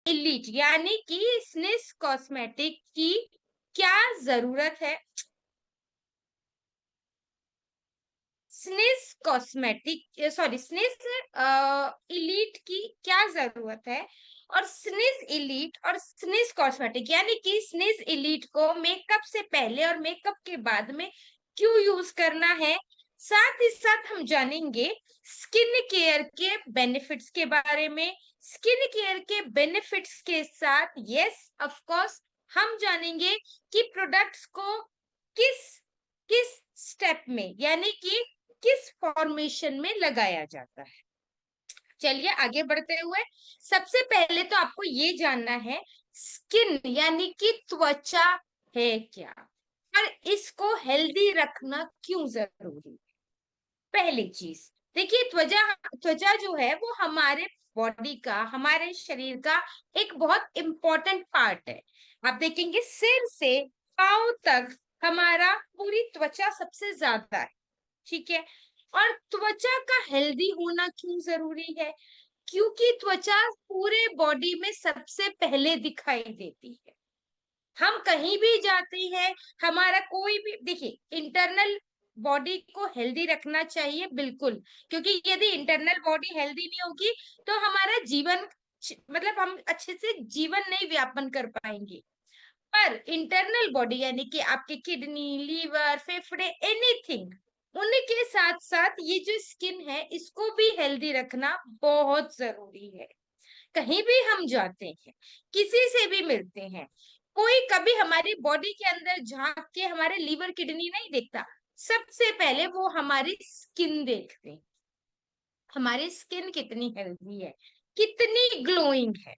Elite यानी कि स्निस cosmetic की क्या जरूरत है? स्निस कॉस्मेटिक सॉरी स्निस इलीट की क्या जरूरत है? और स्निस इलीट और स्निस कॉस्मेटिक यानी कि स्निस इलीट को मेकअप से पहले और मेकअप के बाद में क्यों यूज करना है, साथ ही साथ हम जानेंगे स्किन केयर के बेनिफिट्स के बारे में। स्किन केयर के बेनिफिट्स के साथ यस ऑफ कोर्स हम जानेंगे कि प्रोडक्ट्स को किस किस स्टेप में यानी कि किस फॉर्मेशन में लगाया जाता है। चलिए आगे बढ़ते हुए सबसे पहले तो आपको ये जानना है स्किन यानी कि त्वचा है क्या, और इसको हेल्दी रखना क्यों जरूरी है। पहली चीज देखिए, त्वचा त्वचा जो है वो हमारे बॉडी का, हमारे शरीर का एक बहुत इंपॉर्टेंट पार्ट है। आप देखेंगे सिर से पांव तक हमारा पूरी त्वचा सबसे ज्यादा है, ठीक है। और त्वचा का हेल्दी होना क्यों जरूरी है? क्योंकि त्वचा पूरे बॉडी में सबसे पहले दिखाई देती है। हम कहीं भी जाते हैं, हमारा कोई भी देखिए इंटरनल बॉडी को हेल्दी रखना चाहिए बिल्कुल, क्योंकि यदि इंटरनल बॉडी हेल्दी नहीं होगी तो हमारा जीवन मतलब हम अच्छे से जीवन नहीं व्यापन कर पाएंगे। पर इंटरनल बॉडी यानी कि आपके किडनी, लीवर, फेफड़े, एनीथिंग, उनके साथ साथ ये जो स्किन है इसको भी हेल्दी रखना बहुत जरूरी है। कहीं भी हम जाते हैं, किसी से भी मिलते हैं, कोई कभी हमारी बॉडी के अंदर झांक के हमारे लीवर किडनी नहीं देखता। सबसे पहले वो हमारी स्किन देखते हैं, हमारी स्किन कितनी हेल्दी है, कितनी ग्लोइंग है।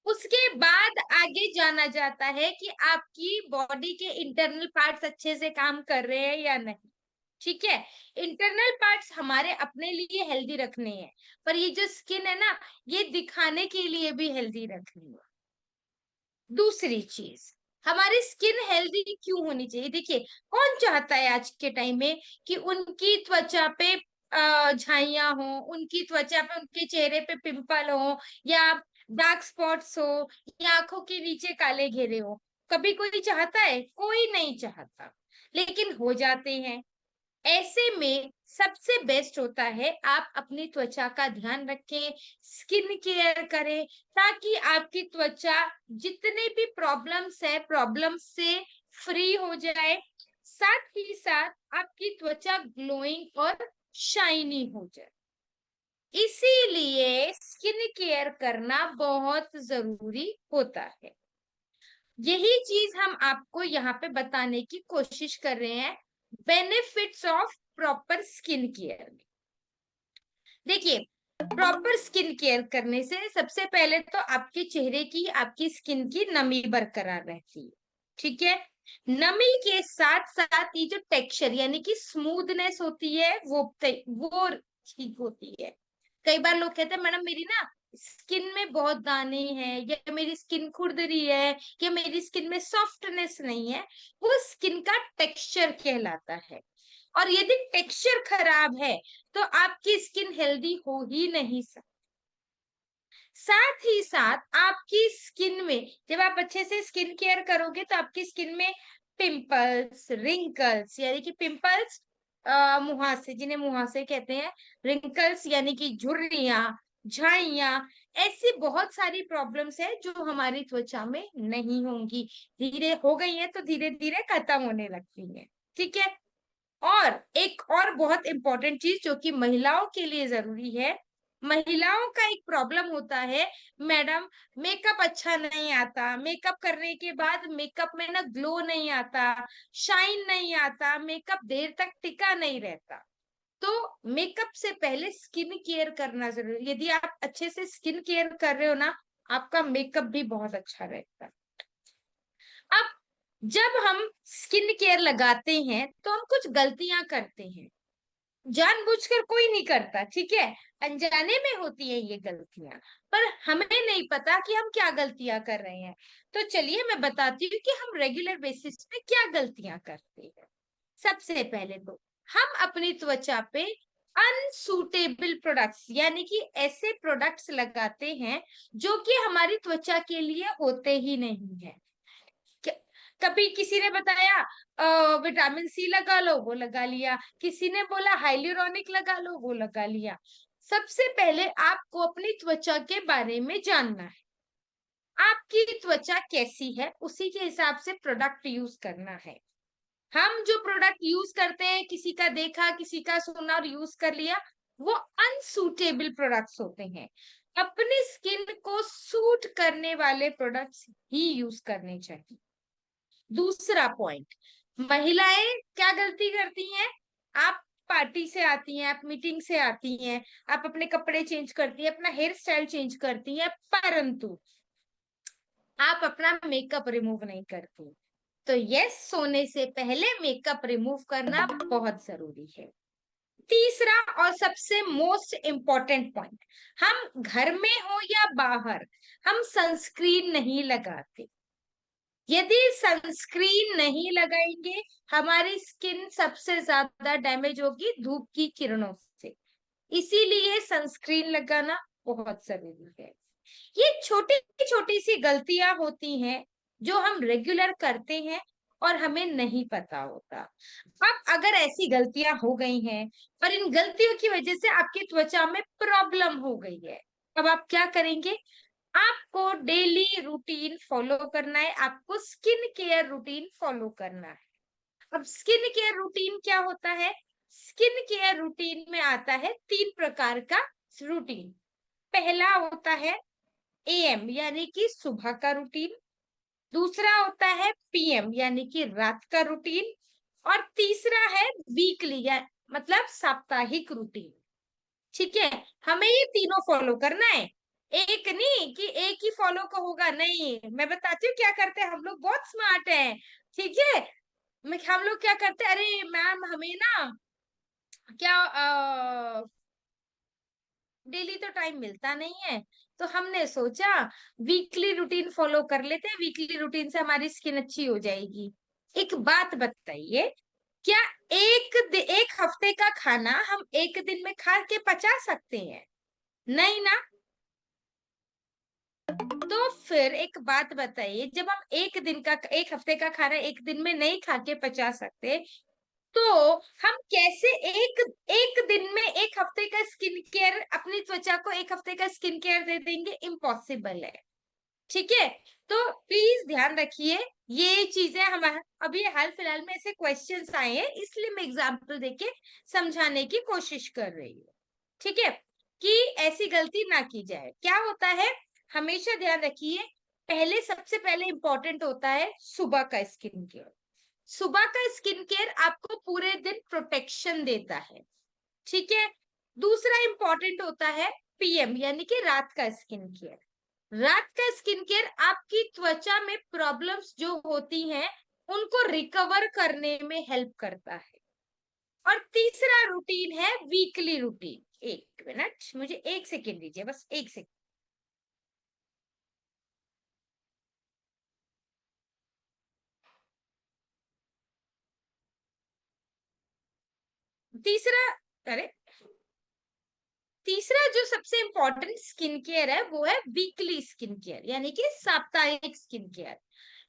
उसके बाद आगे जाना जाता है कि आपकी बॉडी के इंटरनल पार्ट्स अच्छे से काम कर रहे हैं या नहीं, ठीक है। इंटरनल पार्ट्स हमारे अपने लिए हेल्दी रखने हैं, पर ये जो स्किन है ना, ये दिखाने के लिए भी हेल्दी रखनी है। दूसरी चीज, हमारी स्किन हेल्दी क्यों होनी चाहिए? देखिए, कौन चाहता है आज के टाइम में कि उनकी त्वचा पे झाइयां हो, उनकी त्वचा पे, उनके चेहरे पे पिंपल हो, या डार्क स्पॉट्स हो, या आंखों के नीचे काले घेरे हो? कभी कोई चाहता है? कोई नहीं चाहता, लेकिन हो जाते हैं। ऐसे में सबसे बेस्ट होता है आप अपनी त्वचा का ध्यान रखें, स्किन केयर करें, ताकि आपकी त्वचा जितने भी प्रॉब्लम्स है प्रॉब्लम से फ्री हो जाए, साथ ही साथ आपकी त्वचा ग्लोइंग और शाइनी हो जाए। इसीलिए स्किन केयर करना बहुत जरूरी होता है। यही चीज हम आपको यहाँ पे बताने की कोशिश कर रहे हैं, benefits of proper skin care. देखिए, प्रॉपर स्किन केयर करने से सबसे पहले तो आपके चेहरे की, आपकी स्किन की नमी बरकरार रहती है, ठीक है। नमी के साथ साथ ये जो टेक्सचर यानी कि स्मूथनेस होती है वो ठीक होती है। कई बार लोग कहते हैं मैडम मेरी ना स्किन में बहुत दाने हैं, या मेरी स्किन खुरदरी है, या मेरी स्किन में सॉफ्टनेस नहीं है। वो स्किन का टेक्सचर कहलाता है। और यदि टेक्सचर खराब है तो आपकी स्किन हेल्दी हो ही नहीं सकती। साथ ही साथ आपकी स्किन में जब आप अच्छे से स्किन केयर करोगे तो आपकी स्किन में पिंपल्स, रिंकल्स यानी कि पिंपल्स मुहासे, जिन्हें मुहासे कहते हैं, रिंकल्स यानी कि झुर्रियां, झाइयां, ऐसी बहुत सारी प्रॉब्लम्स है जो हमारी त्वचा में नहीं होंगी। धीरे हो गई है तो धीरे धीरे खत्म होने लगती है, ठीक है। और एक और बहुत इंपॉर्टेंट चीज जो कि महिलाओं के लिए जरूरी है, महिलाओं का एक प्रॉब्लम होता है, मैडम मेकअप अच्छा नहीं आता, मेकअप करने के बाद मेकअप में ना ग्लो नहीं आता, शाइन नहीं आता, मेकअप देर तक टिका नहीं रहता। तो मेकअप से पहले स्किन केयर करना जरूरी। यदि आप अच्छे से स्किन केयर कर रहे हो ना, आपका मेकअप भी बहुत अच्छा रहता है। अब जब हम स्किन केयर लगाते हैं तो हम कुछ गलतियां करते हैं, जानबूझकर कोई नहीं करता, ठीक है, अनजाने में होती है ये गलतियां। पर हमें नहीं पता कि हम क्या गलतियां कर रहे हैं। तो चलिए मैं बताती हूँ कि हम रेगुलर बेसिस पे क्या गलतियां करते हैं। सबसे पहले तो हम अपनी त्वचा पे अनसूटेबल प्रोडक्ट्स, यानी कि ऐसे प्रोडक्ट्स लगाते हैं जो कि हमारी त्वचा के लिए होते ही नहीं है। क- कभी किसी ने बताया विटामिन सी लगा लो, वो लगा लिया। किसी ने बोला हाइल्यूरोनिक लगा लो, वो लगा लिया। सबसे पहले आपको अपनी त्वचा के बारे में जानना है। आपकी त्वचा कैसी है, उसी के हिसाब से प्रोडक्ट यूज करना है। हम जो प्रोडक्ट यूज करते हैं, किसी का देखा, किसी का सुना और यूज कर लिया, वो अनसूटेबल प्रोडक्ट्स होते हैं। अपनी स्किन को सूट करने वाले प्रोडक्ट्स ही यूज करने चाहिए। दूसरा पॉइंट, महिलाएं क्या गलती करती हैं? आप पार्टी से आती हैं, आप मीटिंग से आती हैं, आप अपने कपड़े चेंज करती हैं, अपना हेयर स्टाइल चेंज करती हैं, परंतु आप अपना मेकअप रिमूव नहीं करती। तो यस, सोने से पहले मेकअप रिमूव करना बहुत जरूरी है। तीसरा और सबसे मोस्ट इम्पोर्टेंट पॉइंट, हम घर में हो या बाहर, हम सनस्क्रीन नहीं लगाते। यदि सनस्क्रीन नहीं लगाएंगे, हमारी स्किन सबसे ज्यादा डैमेज होगी धूप की किरणों से। इसीलिए सनस्क्रीन लगाना बहुत जरूरी है। ये छोटी छोटी सी गलतियां होती हैं जो हम रेगुलर करते हैं और हमें नहीं पता होता। अब अगर ऐसी गलतियां हो गई हैं और इन गलतियों की वजह से आपकी त्वचा में प्रॉब्लम हो गई है, अब आप क्या करेंगे? आपको डेली रूटीन फॉलो करना है, आपको स्किन केयर रूटीन फॉलो करना है। अब स्किन केयर रूटीन क्या होता है? स्किन केयर रूटीन में आता है 3 प्रकार का रूटीन। पहला होता है एएम, यानी कि सुबह का रूटीन। दूसरा होता है पीएम, यानी कि रात का रूटीन। और तीसरा है वीकली, या मतलब साप्ताहिक रूटीन। ठीक है, हमें ये तीनों फॉलो करना है। एक नहीं कि एक ही फॉलो का होगा, नहीं। मैं बताती हूँ क्या करते हैं हम लोग, बहुत स्मार्ट हैं। ठीक है, हम लोग क्या करते हैं, अरे मैम हमें ना क्या डेली तो टाइम मिलता नहीं है, तो हमने सोचा वीकली रूटीन फॉलो कर लेते हैं, वीकली रूटीन से हमारी स्किन अच्छी हो जाएगी। एक बात बताइए, क्या एक हफ्ते का खाना हम एक दिन में खा के पचा सकते हैं? नहीं ना। तो फिर एक बात बताइए, जब हम एक हफ्ते का खाना एक दिन में नहीं खा के पचा सकते, तो हम कैसे एक एक दिन में एक हफ्ते का स्किन केयर, अपनी त्वचा को एक हफ्ते का स्किन केयर दे देंगे? इम्पॉसिबल है। ठीक है, तो प्लीज ध्यान रखिए, ये चीजें हमारे अभी हाल फिलहाल में ऐसे क्वेश्चंस आए हैं, इसलिए मैं एग्जाम्पल देके समझाने की कोशिश कर रही हूँ। ठीक है, कि ऐसी गलती ना की जाए। क्या होता है, हमेशा ध्यान रखिए, सबसे पहले इंपॉर्टेंट होता है सुबह का स्किन केयर। सुबह का स्किन केयर आपको पूरे दिन प्रोटेक्शन देता है। ठीक है, दूसरा इंपॉर्टेंट होता है पीएम, यानी कि रात का स्किन केयर। रात का स्किन केयर आपकी त्वचा में प्रॉब्लम्स जो होती हैं उनको रिकवर करने में हेल्प करता है। और तीसरा रूटीन है वीकली रूटीन। एक मिनट, मुझे 1 सेकेंड दीजिए, बस 1 सेकेंड। तीसरा, अरे, तीसरा जो सबसे इंपॉर्टेंट स्किन केयर है वो है वीकली स्किन केयर, यानी कि साप्ताहिक स्किन केयर।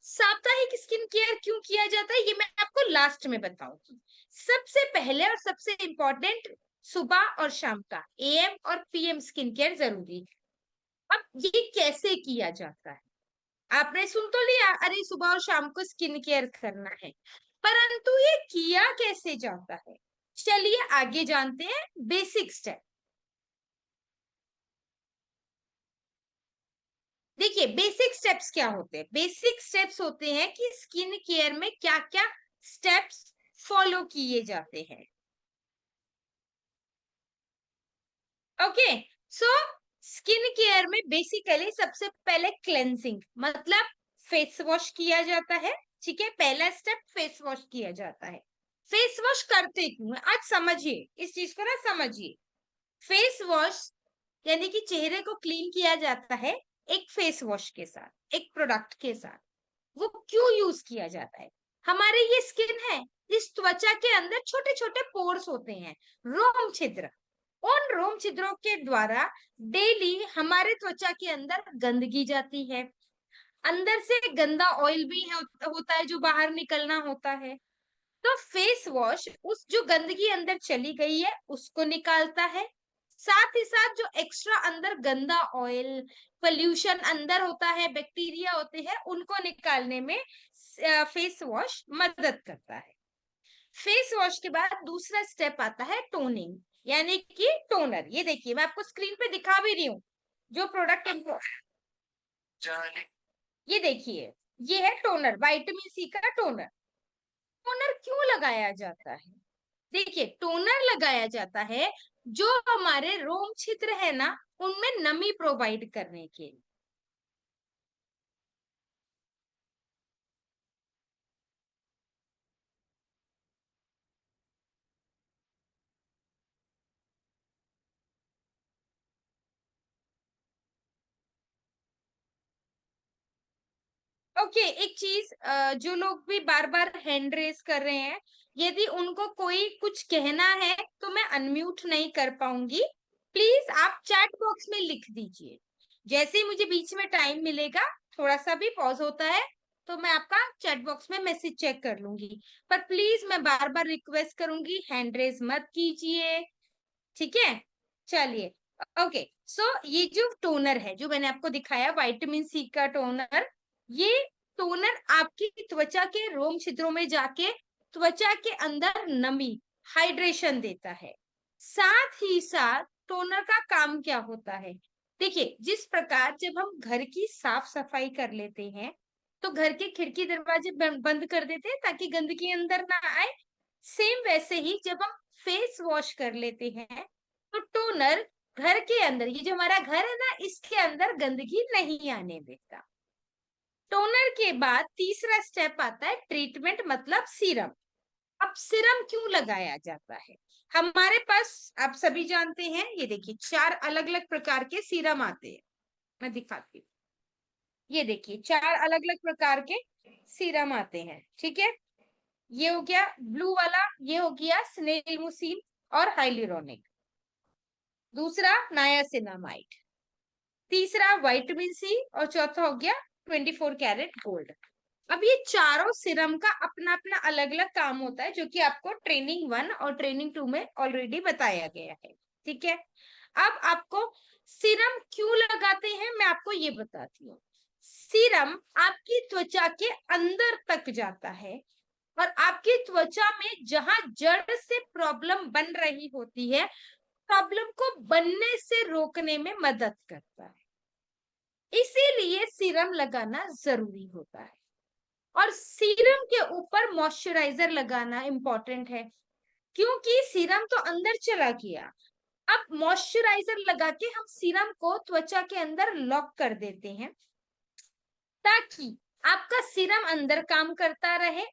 साप्ताहिक स्किन केयर क्यों किया जाता है, ये मैं आपको लास्ट में बताऊंगी। सबसे पहले और सबसे इंपॉर्टेंट, सुबह और शाम का एएम और पीएम स्किन केयर जरूरी है। अब ये कैसे किया जाता है? आपने सुन तो लिया, अरे सुबह और शाम को स्किन केयर करना है, परंतु ये किया कैसे जाता है? चलिए आगे जानते हैं बेसिक स्टेप। देखिए बेसिक स्टेप्स क्या होते हैं। बेसिक स्टेप्स होते हैं कि स्किन केयर में क्या क्या स्टेप्स फॉलो किए जाते हैं। ओके, सो स्किन केयर में बेसिकली सबसे पहले क्लेंजिंग, मतलब फेस वॉश किया जाता है। ठीक है, पहला स्टेप फेस वॉश किया जाता है। फेस वॉश करते क्यों है, आज समझिए इस चीज को ना, समझिए। फेस वॉश यानी कि चेहरे को क्लीन किया जाता है एक फेस वॉश के साथ, एक प्रोडक्ट के साथ। वो क्यों यूज किया जाता है? हमारे ये स्किन है, इस त्वचा के अंदर छोटे छोटे पोर्स होते हैं, रोम छिद्र। उन रोम छिद्रों के द्वारा डेली हमारे त्वचा के अंदर गंदगी जाती है, अंदर से गंदा ऑयल भी होता है जो बाहर निकलना होता है। तो फेस वॉश उस जो गंदगी अंदर चली गई है उसको निकालता है, साथ ही साथ जो एक्स्ट्रा अंदर गंदा ऑयल, पोल्यूशन अंदर होता है, बैक्टीरिया होते हैं, उनको निकालने में फेस वॉश मदद करता है। फेस वॉश के बाद दूसरा स्टेप आता है टोनिंग, यानी कि टोनर। ये देखिए मैं आपको स्क्रीन पे दिखा भी रही हूँ जो प्रोडक्ट। ये देखिए, ये है टोनर, विटामिन सी का टोनर। टोनर क्यों लगाया जाता है? देखिए, टोनर लगाया जाता है जो हमारे रोम छिद्र है ना, उनमें नमी प्रोवाइड करने के लिए। ओके, एक चीज, जो लोग भी बार बार हैंड रेस कर रहे हैं, यदि उनको कोई कुछ कहना है तो मैं अनम्यूट नहीं कर पाऊंगी। प्लीज आप चैट बॉक्स में लिख दीजिए। जैसे ही मुझे बीच में टाइम मिलेगा, थोड़ा सा भी पॉज होता है, तो मैं आपका चैट बॉक्स में मैसेज चेक कर लूंगी। पर प्लीज मैं बार बार रिक्वेस्ट करूंगी, हैंड रेस मत कीजिए, ठीक है? चलिए, ओके। सो ये जो टोनर है जो मैंने आपको दिखाया, विटामिन सी का टोनर, ये टोनर आपकी त्वचा के रोम छिद्रों में जाके त्वचा के अंदर नमी, हाइड्रेशन देता है। साथ ही साथ टोनर का काम क्या होता है? देखिए, जिस प्रकार जब हम घर की साफ सफाई कर लेते हैं तो घर के खिड़की दरवाजे बंद कर देते हैं ताकि गंदगी अंदर ना आए। सेम वैसे ही जब हम फेस वॉश कर लेते हैं तो टोनर घर के अंदर, ये जो हमारा घर है ना, इसके अंदर गंदगी नहीं आने देता। टोनर के बाद तीसरा स्टेप आता है ट्रीटमेंट, मतलब सीरम। अब सीरम क्यों लगाया जाता है? हमारे पास, आप सभी जानते हैं, ये देखिए 4 अलग अलग प्रकार के सीरम आते हैं। मैं दिखाती हूँ, ये देखिए 4 अलग अलग प्रकार के सीरम आते हैं, ठीक है? ये हो गया ब्लू वाला, ये हो गया स्नेलमुसीन और हाइलुरोनिक। दूसरा नायासिनामाइड, तीसरा विटामिन सी, और चौथा हो गया 24 कैरेट गोल्ड। अब ये चारों सिरम का अपना अपना अलग अलग काम होता है, जो कि आपको ट्रेनिंग 1 और ट्रेनिंग 2 में ऑलरेडी बताया गया है, ठीक है? अब आपको सीरम क्यों लगाते हैं मैं आपको ये बताती हूँ। सीरम आपकी त्वचा के अंदर तक जाता है और आपकी त्वचा में जहां जड़ से प्रॉब्लम बन रही होती है, प्रॉब्लम को बनने से रोकने में मदद करता है। इसीलिए सीरम लगाना जरूरी होता है। और सीरम के ऊपर मॉइस्चराइजर लगाना इंपॉर्टेंट है, क्योंकि सीरम तो अंदर चला गया। अब मॉइस्चराइजर लगा के हम सीरम को त्वचा के अंदर लॉक कर देते हैं ताकि आपका सीरम अंदर काम करता रहे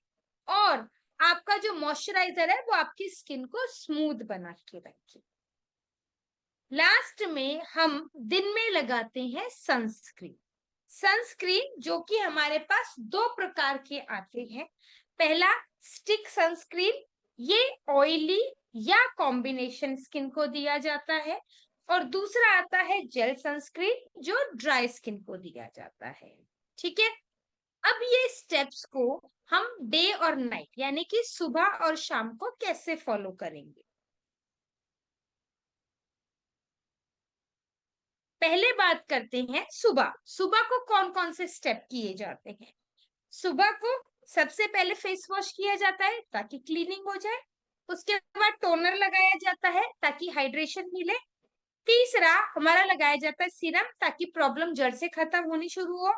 और आपका जो मॉइस्चराइजर है वो आपकी स्किन को स्मूथ बना के रखे। लास्ट में हम दिन में लगाते हैं सनस्क्रीन। सनस्क्रीन जो कि हमारे पास 2 प्रकार के आते हैं। पहला स्टिक सनस्क्रीन, ये ऑयली या कॉम्बिनेशन स्किन को दिया जाता है, और दूसरा आता है जेल सनस्क्रीन जो ड्राई स्किन को दिया जाता है, ठीक है? अब ये स्टेप्स को हम डे और नाइट, यानी कि सुबह और शाम को कैसे फॉलो करेंगे? पहले बात करते हैं सुबह। सुबह को कौन कौन से स्टेप किए जाते हैं? सुबह को सबसे पहले फेस वॉश किया जाता है ताकि क्लीनिंग हो जाए। उसके बाद टोनर लगाया जाता है ताकि हाइड्रेशन मिले। तीसरा हमारा लगाया जाता है सीरम ताकि प्रॉब्लम जड़ से खत्म होनी शुरू हो।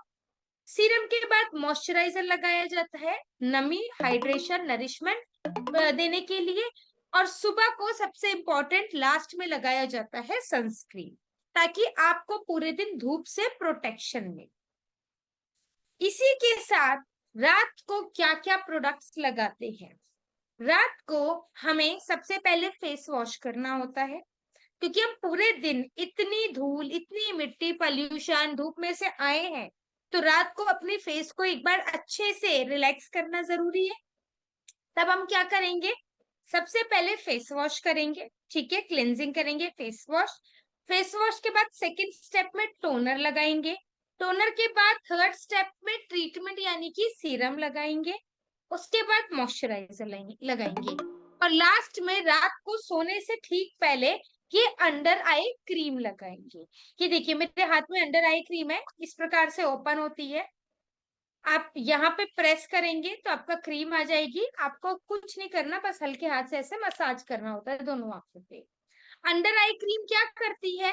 सीरम के बाद मॉइस्चराइजर लगाया जाता है नमी, हाइड्रेशन, नरिशमेंट देने के लिए। और सुबह को सबसे इंपॉर्टेंट लास्ट में लगाया जाता है सनस्क्रीन, ताकि आपको पूरे दिन धूप से प्रोटेक्शन मिले। इसी के साथ रात को क्या क्या प्रोडक्ट्स लगाते हैं? रात को हमें सबसे पहले फेस वॉश करना होता है, क्योंकि हम पूरे दिन इतनी धूल, इतनी मिट्टी, पॉल्यूशन, धूप में से आए हैं, तो रात को अपने फेस को एक बार अच्छे से रिलैक्स करना जरूरी है। तब हम क्या करेंगे, सबसे पहले फेस वॉश करेंगे, ठीक है, क्लेंजिंग करेंगे, फेस वॉश के बाद सेकंड स्टेप में टोनर लगाएंगे, टोनर के बाद थर्ड स्टेप में ट्रीटमेंट यानी कि सीरम लगाएंगे, उसके बाद मॉइस्चराइजर लगाएंगे, और लास्ट में रात को सोने से ठीक पहले ये अंडर आई क्रीम लगाएंगे। ये देखिए मेरे हाथ में अंडर आई क्रीम है, इस प्रकार से ओपन होती है, आप यहाँ पे प्रेस करेंगे तो आपका क्रीम आ जाएगी, आपको कुछ नहीं करना, बस हल्के हाथ से ऐसे मसाज करना होता है दोनों आंखों पे। अंडर आई क्रीम क्या करती है,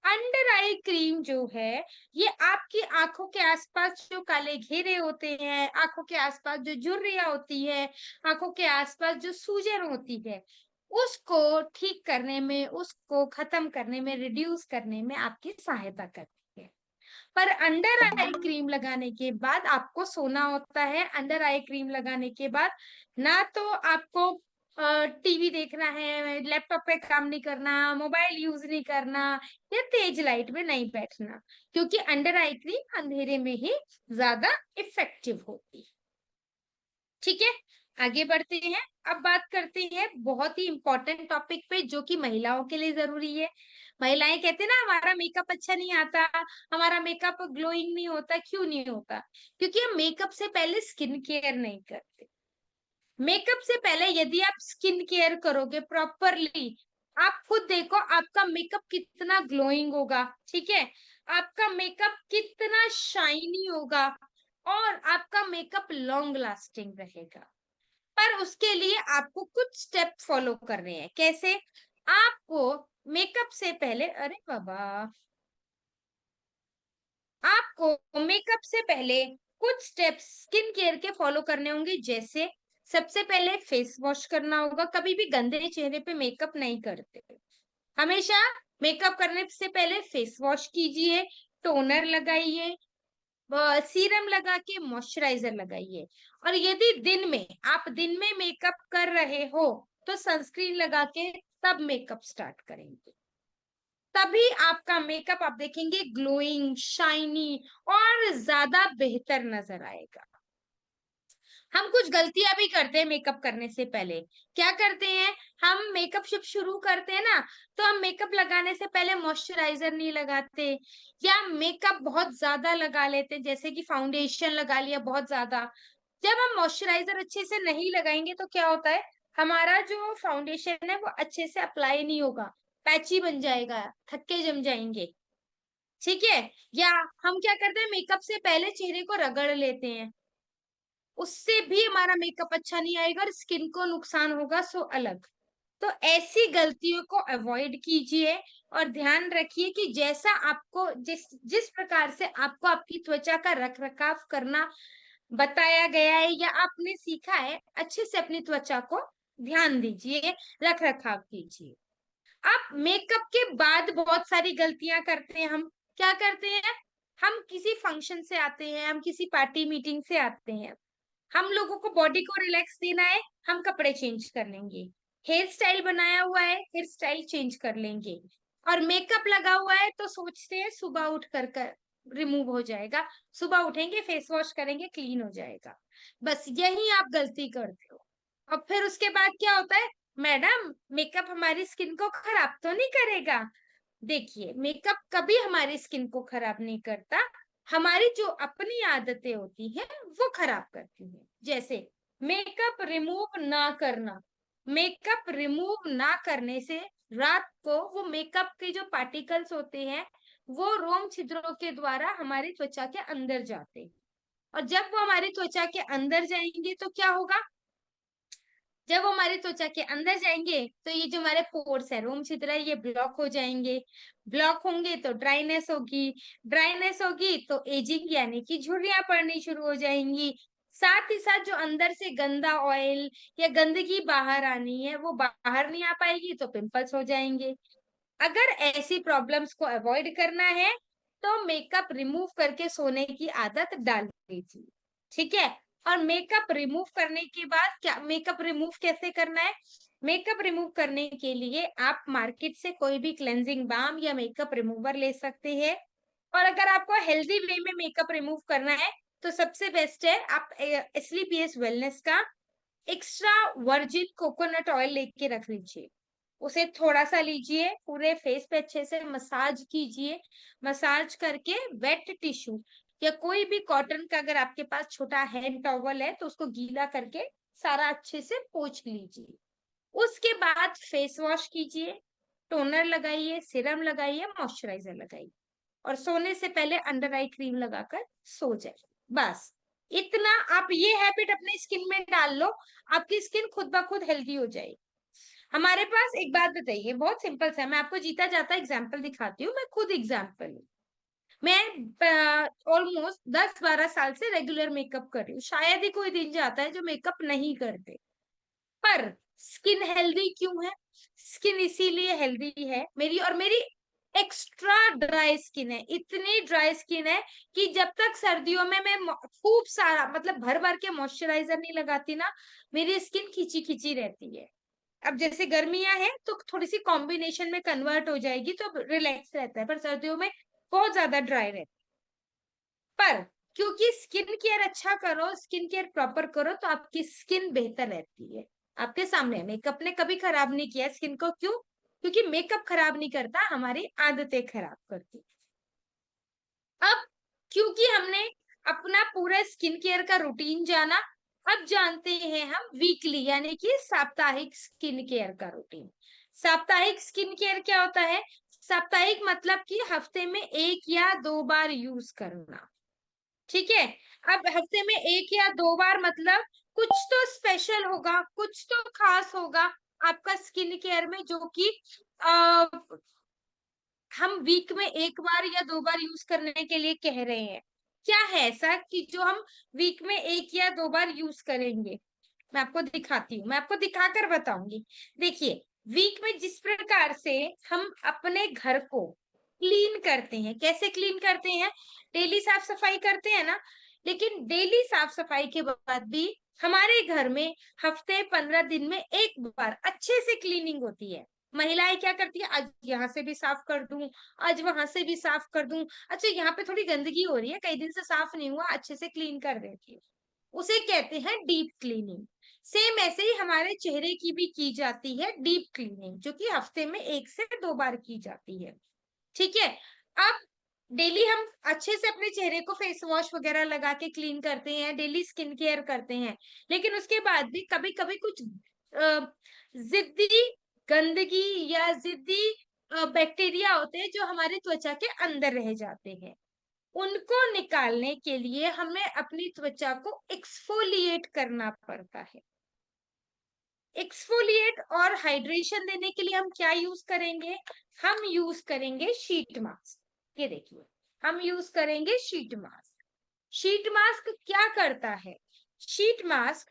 अंडर आई क्रीम जो है ये आपकी आंखों के आसपास जो काले घेरे होते हैं, आंखों के आसपास जो झुर्रियां होती है, आंखों के आसपास जो सूजन होती है, उसको ठीक करने में, उसको खत्म करने में, रिड्यूस करने में आपकी सहायता करती है। पर अंडर आई क्रीम लगाने के बाद आपको सोना होता है, अंडर आई क्रीम लगाने के बाद ना तो आपको टीवी देखना है, लैपटॉप पे काम नहीं करना, मोबाइल यूज नहीं करना, या तेज लाइट में नहीं बैठना, क्योंकि अंडर आई क्रीम अंधेरे में ही ज्यादा इफेक्टिव होती है। ठीक है, आगे बढ़ते हैं। अब बात करते हैं बहुत ही इंपॉर्टेंट टॉपिक पे जो कि महिलाओं के लिए जरूरी है। महिलाएं कहते हैं ना हमारा मेकअप अच्छा नहीं आता, हमारा मेकअप ग्लोइंग नहीं होता, क्यों नहीं होता, क्योंकि हम मेकअप से पहले स्किन केयर नहीं करते। मेकअप से पहले यदि आप स्किन केयर करोगे प्रॉपरली, आप खुद देखो आपका मेकअप कितना ग्लोइंग होगा, ठीक है, आपका मेकअप कितना शाइनी होगा, और आपका मेकअप लॉन्ग लास्टिंग रहेगा। पर उसके लिए आपको कुछ स्टेप फॉलो करने हैं। कैसे, आपको मेकअप से पहले, अरे बाबा, आपको मेकअप से पहले कुछ स्टेप्स स्किन केयर के फॉलो करने होंगे। जैसे सबसे पहले फेस वॉश करना होगा, कभी भी गंदे चेहरे पे मेकअप नहीं करते, हमेशा मेकअप करने से पहले फेस वॉश कीजिए, टोनर लगाइए, सीरम लगा के मॉइस्चराइजर लगाइए, और यदि आप दिन में मेकअप कर रहे हो तो सनस्क्रीन लगा के तब मेकअप स्टार्ट करेंगे। तभी आपका मेकअप आप देखेंगे ग्लोइंग, शाइनी और ज्यादा बेहतर नजर आएगा। हम कुछ गलतियां भी करते हैं मेकअप करने से पहले। क्या करते हैं, हम मेकअप जब शुरू करते हैं ना, तो हम मेकअप लगाने से पहले मॉइस्चराइजर नहीं लगाते, या मेकअप बहुत ज्यादा लगा लेते हैं, जैसे कि फाउंडेशन लगा लिया बहुत ज्यादा। जब हम मॉइस्चराइजर अच्छे से नहीं लगाएंगे तो क्या होता है, हमारा जो फाउंडेशन है वो अच्छे से अप्लाई नहीं होगा, पैची बन जाएगा, थक्के जम जाएंगे, ठीक है। या हम क्या करते हैं, मेकअप से पहले चेहरे को रगड़ लेते हैं, उससे भी हमारा मेकअप अच्छा नहीं आएगा और स्किन को नुकसान होगा, सो अलग। तो ऐसी गलतियों को अवॉइड कीजिए, और ध्यान रखिए कि जैसा आपको जिस जिस प्रकार से आपको आपकी त्वचा का रख रखाव करना बताया गया है या आपने सीखा है, अच्छे से अपनी त्वचा को ध्यान दीजिए, रख रखाव कीजिए। अब मेकअप के बाद बहुत सारी गलतियां करते हैं हम। क्या करते हैं, हम किसी फंक्शन से आते हैं, हम किसी पार्टी मीटिंग से आते हैं, हम लोगों को बॉडी को रिलैक्स देना है, हम कपड़े चेंज कर लेंगे, हेयर स्टाइल बनाया हुआ है, हेयर स्टाइल चेंज कर लेंगे, और मेकअप लगा हुआ है तो सोचते हैं सुबह उठ कर रिमूव हो जाएगा, सुबह उठेंगे फेस वॉश करेंगे क्लीन हो जाएगा। बस यही आप गलती करते हो। और फिर उसके बाद क्या होता है, मैडम मेकअप हमारी स्किन को खराब तो नहीं करेगा। देखिए मेकअप कभी हमारी स्किन को खराब नहीं करता, हमारी जो अपनी आदतें होती हैं वो खराब करती हैं। जैसे मेकअप रिमूव ना करना, मेकअप रिमूव ना करने से रात को वो मेकअप के जो पार्टिकल्स होते हैं वो रोम छिद्रों के द्वारा हमारी त्वचा के अंदर जाते हैं, और जब वो हमारी त्वचा के अंदर जाएंगे तो क्या होगा, जब वो हमारी त्वचा के अंदर जाएंगे तो ये जो हमारे पोर्स है, रोम छिद्र है, ये ब्लॉक हो जाएंगे, ब्लॉक होंगे तो ड्राइनेस होगी, ड्राइनेस होगी तो एजिंग यानी कि झुर्रियां पड़नी शुरू हो जाएंगी। साथ ही साथ जो अंदर से गंदा ऑयल या गंदगी बाहर आनी है वो बाहर नहीं आ पाएगी तो पिंपल्स हो जाएंगे। अगर ऐसी प्रॉब्लम्स को अवॉइड करना है तो मेकअप रिमूव करके सोने की आदत डाल लीजिए, ठीक है। और मेकअप रिमूव करने के बाद क्या, मेकअप रिमूव कैसे करना है, मेकअप रिमूव करने के लिए आप मार्केट से कोई भी क्लेंजिंग बाम या मेकअप रिमूवर ले सकते हैं। और अगर आपको हेल्दी वे में मेकअप रिमूव करना है तो सबसे बेस्ट है आप एसलीपीएस वेलनेस का एक्स्ट्रा वर्जिन कोकोनट ऑयल लेके रख लीजिए। उसे थोड़ा सा लीजिए, पूरे फेस पे अच्छे से मसाज कीजिए। मसाज करके वेट टिश्यू या कोई भी कॉटन का, अगर आपके पास छोटा हैंड टॉवल है तो उसको गीला करके सारा अच्छे से पोंछ लीजिए। उसके बाद फेस वॉश कीजिए, टोनर लगाइए, सीरम लगाइए, मॉइस्चराइजर लगाइए और सोने से पहले अंडर आई क्रीम लगाकर सो जाए। बस इतना आप ये हैबिट अपने स्किन में डाल लो, आपकी स्किन खुद ब खुद हेल्दी हो जाएगी। हमारे पास एक बात बताइए, बहुत सिंपल सा है, मैं आपको जीता जाता एग्जाम्पल दिखाती हूँ, मैं खुद एग्जाम्पल हूँ। मैं ऑलमोस्ट 10-12 साल से रेगुलर मेकअप कर रही हूँ, शायद ही कोई दिन जाता है जो मेकअप नहीं करते। पर स्किन हेल्दी क्यों है? स्किन इसीलिए हेल्दी है मेरी, और मेरी एक्स्ट्रा ड्राई स्किन है, इतनी ड्राई स्किन है कि जब तक सर्दियों में मैं खूब सारा मतलब भर भर के मॉइस्चराइजर नहीं लगाती ना, मेरी स्किन खिंची खिंची रहती है। अब जैसे गर्मियां हैं तो थोड़ी सी कॉम्बिनेशन में कन्वर्ट हो जाएगी तो रिलैक्स रहता है, पर सर्दियों में बहुत ज्यादा ड्राई रहता है। पर क्योंकि स्किन केयर अच्छा करो, स्किन केयर प्रॉपर करो तो आपकी स्किन बेहतर रहती है। आपके सामने मेकअप ने कभी खराब नहीं किया स्किन को, क्यों? क्योंकि मेकअप खराब नहीं करता, हमारी आदतें खराब करती। अब क्योंकि हमने अपना पूरा स्किन केयर का रूटीन जाना, अब जानते हैं हम वीकली यानी कि साप्ताहिक स्किन केयर का रूटीन। साप्ताहिक स्किन केयर क्या होता है? साप्ताहिक मतलब कि हफ्ते में 1 या 2 बार यूज करना। ठीक है। अब हफ्ते में 1 या 2 बार मतलब कुछ तो स्पेशल होगा, कुछ तो खास होगा आपका स्किन केयर में, जो कि हम वीक में 1 बार या 2 बार यूज करने के लिए कह रहे हैं। क्या है ऐसा कि जो हम वीक में 1 या 2 बार यूज करेंगे? मैं आपको दिखाती हूँ, मैं आपको दिखाकर बताऊंगी। देखिए, वीक में जिस प्रकार से हम अपने घर को क्लीन करते हैं, कैसे क्लीन करते हैं? डेली साफ सफाई करते हैं ना, लेकिन डेली साफ सफाई के बाद भी हमारे घर में हफ्ते 15 दिन में 1 बार अच्छे से क्लीनिंग होती है। महिलाएं क्या करती है, आज यहाँ से भी साफ कर दूं, आज वहां से भी साफ कर दूं, अच्छा यहाँ पे थोड़ी गंदगी हो रही है, कई दिन से साफ नहीं हुआ, अच्छे से क्लीन कर देती है। उसे कहते हैं डीप क्लीनिंग। सेम ऐसे ही हमारे चेहरे की भी की जाती है डीप क्लीनिंग, जो कि हफ्ते में 1 से 2 बार की जाती है। ठीक है। अब डेली हम अच्छे से अपने चेहरे को फेस वॉश वगैरह लगा के क्लीन करते हैं, डेली स्किन केयर करते हैं, लेकिन उसके बाद भी कभी कभी कुछ जिद्दी गंदगी या जिद्दी बैक्टीरिया होते हैं जो हमारी त्वचा के अंदर रह जाते हैं। उनको निकालने के लिए हमें अपनी त्वचा को एक्सफोलिएट करना पड़ता है। एक्सफोलिएट और हाइड्रेशन देने के लिए हम क्या यूज करेंगे? हम यूज करेंगे शीट मास्क। ये देखिए, हम यूज करेंगे शीट मास्क। शीट मास्क क्या करता है? शीट मास्क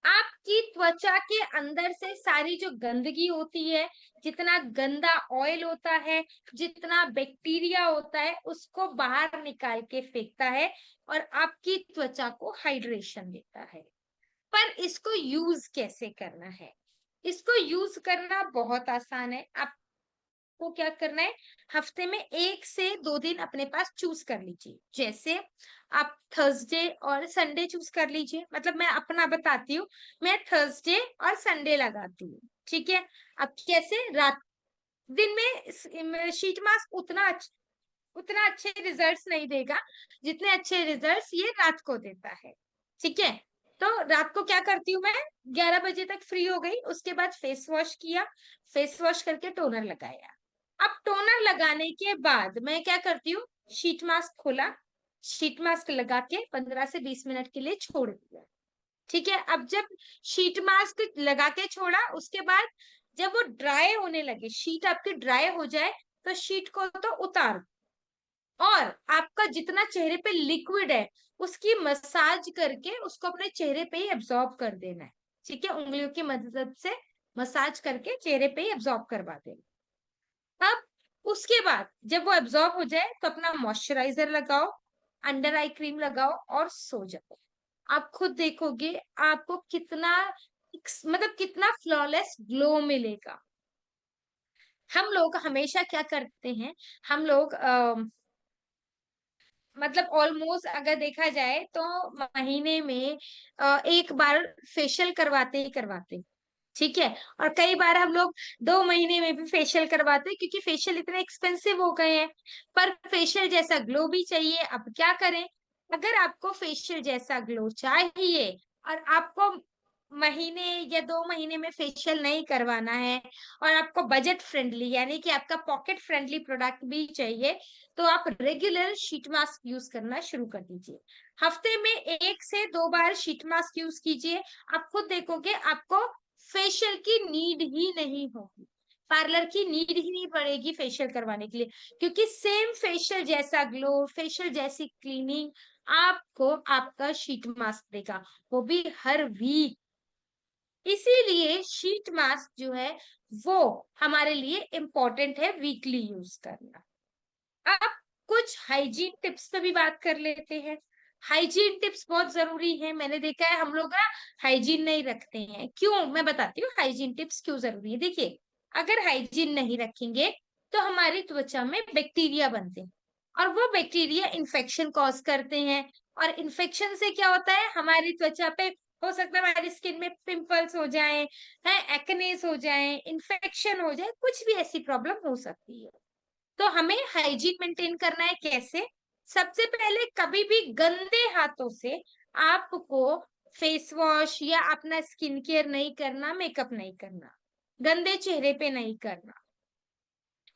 आपकी त्वचा के अंदर से सारी जो गंदगी होती है, जितना गंदा ऑयल होता है, जितना बैक्टीरिया होता है, उसको बाहर निकाल के फेंकता है और आपकी त्वचा को हाइड्रेशन देता है। पर इसको यूज कैसे करना है? इसको यूज करना बहुत आसान है। आपको क्या करना है, हफ्ते में 1 से 2 दिन अपने पास चूज कर लीजिए। जैसे आप थर्सडे और संडे चूज कर लीजिए, मतलब मैं अपना बताती हूँ, मैं थर्सडे और संडे लगाती हूँ। ठीक है। अब कैसे? रात दिन में शीट मास्क उतना अच्छे रिजल्ट्स नहीं देगा जितने अच्छे रिजल्ट्स ये रात को देता है। ठीक है। तो रात को क्या करती हूँ मैं, 11 बजे तक फ्री हो गई, उसके बाद फेस वॉश किया, फेस वॉश करके टोनर लगाया। अब टोनर लगाने के बाद मैं क्या करती हूँ, शीट मास्क खोला, शीट मास्क लगा के 15 से 20 मिनट के लिए छोड़ दिया। ठीक है। अब जब शीट मास्क लगा के छोड़ा, उसके बाद जब वो ड्राई होने लगे, शीट आपकी ड्राई हो जाए, तो शीट को तो उतार, और आपका जितना चेहरे पे लिक्विड है उसकी मसाज करके उसको अपने चेहरे पे ही एब्जॉर्ब कर देना है। ठीक है। उंगलियों की मदद से मसाज करके चेहरे पे ही एब्जॉर्ब करवा देना। अब उसके बाद जब वो एब्जॉर्ब हो जाए तो अपना मॉइस्चराइजर लगाओ, अंडर आई क्रीम लगाओ और सो जाओ। आप खुद देखोगे आपको कितना मतलब कितना फ्लॉलेस ग्लो मिलेगा। हम लोग हमेशा क्या करते हैं, हम लोग मतलब ऑलमोस्ट अगर देखा जाए तो महीने में एक बार फेशियल करवाते ही करवाते हैं, ठीक है। और कई बार हम लोग 2 महीने में भी फेशियल करवाते हैं, क्योंकि फेशियल इतने एक्सपेंसिव हो गए हैं। पर फेशियल जैसा ग्लो भी चाहिए, अब क्या करें। अगर आपको फेशियल जैसा ग्लो चाहिए और आपको महीने या 2 महीने में फेशियल नहीं करवाना है, और आपको बजट फ्रेंडली यानी कि आपका पॉकेट फ्रेंडली प्रोडक्ट भी चाहिए, तो आप रेगुलर शीट मास्क यूज करना शुरू कर दीजिए। हफ्ते में 1 से 2 बार शीट मास्क यूज कीजिए। आप खुद देखोगे आपको फेशियल की नीड ही नहीं होगी, पार्लर की नीड ही नहीं पड़ेगी फेशियल करवाने के लिए, क्योंकि सेम फेशियल जैसा ग्लो, फेशियल जैसी क्लीनिंग आपको आपका शीट मास्क देगा, वो भी हर वीक। इसीलिए शीट मास्क जो है वो हमारे लिए इम्पोर्टेंट है वीकली यूज करना। अब कुछ हाइजीन टिप्स पे भी बात कर लेते हैं। हाइजीन टिप्स बहुत जरूरी है। मैंने देखा है हम लोग ना हाइजीन नहीं रखते हैं, क्यों मैं बताती हूँ हाइजीन टिप्स क्यों जरूरी है। देखिए, अगर हाइजीन नहीं रखेंगे तो हमारी त्वचा में बैक्टीरिया बनते हैं, और वो बैक्टीरिया इन्फेक्शन कॉज करते हैं। और इन्फेक्शन से क्या होता है, हमारी त्वचा पे हो सकता है हमारी स्किन में पिंपल्स हो जाएं, है एक्नेस हो जाएं, इन्फेक्शन हो जाए, कुछ भी ऐसी प्रॉब्लम हो सकती है। तो हमें हाइजीन मेंटेन करना है कैसे। सबसे पहले कभी भी गंदे हाथों से आपको फेस वॉश या अपना स्किन केयर नहीं करना, मेकअप नहीं करना, गंदे चेहरे पे नहीं करना,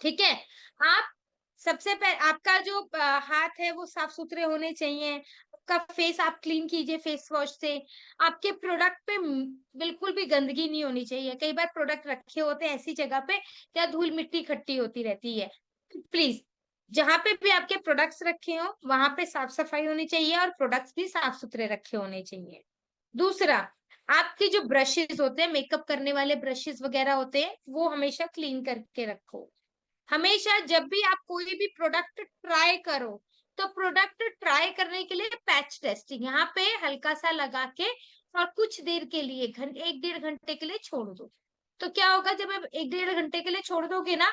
ठीक है। आप सबसे पहले आपका जो हाथ है वो साफ सुथरे होने चाहिए। आपका फेस आप क्लीन कीजिए फेस वॉश से। आपके प्रोडक्ट पे बिल्कुल भी गंदगी नहीं होनी चाहिए। कई बार प्रोडक्ट रखे होते हैं ऐसी जगह पे जहाँ धूल मिट्टी इकट्ठी होती रहती है। प्लीज, जहां पे भी आपके प्रोडक्ट्स रखे हो वहां पे साफ सफाई होनी चाहिए, और प्रोडक्ट्स भी साफ सुथरे रखे होने चाहिए। दूसरा, आपके जो ब्रशेस होते हैं, मेकअप करने वाले ब्रशेस वगैरह होते हैं, वो हमेशा क्लीन करके रखो। हमेशा जब भी आप कोई भी प्रोडक्ट ट्राई करो, तो प्रोडक्ट ट्राई करने के लिए पैच टेस्टिंग यहाँ पे हल्का सा लगा के और कुछ देर के लिए 1-1.5 घंटे के लिए छोड़ दो। तो क्या होगा, जब आप 1-1.5 घंटे के लिए छोड़ दोगे ना,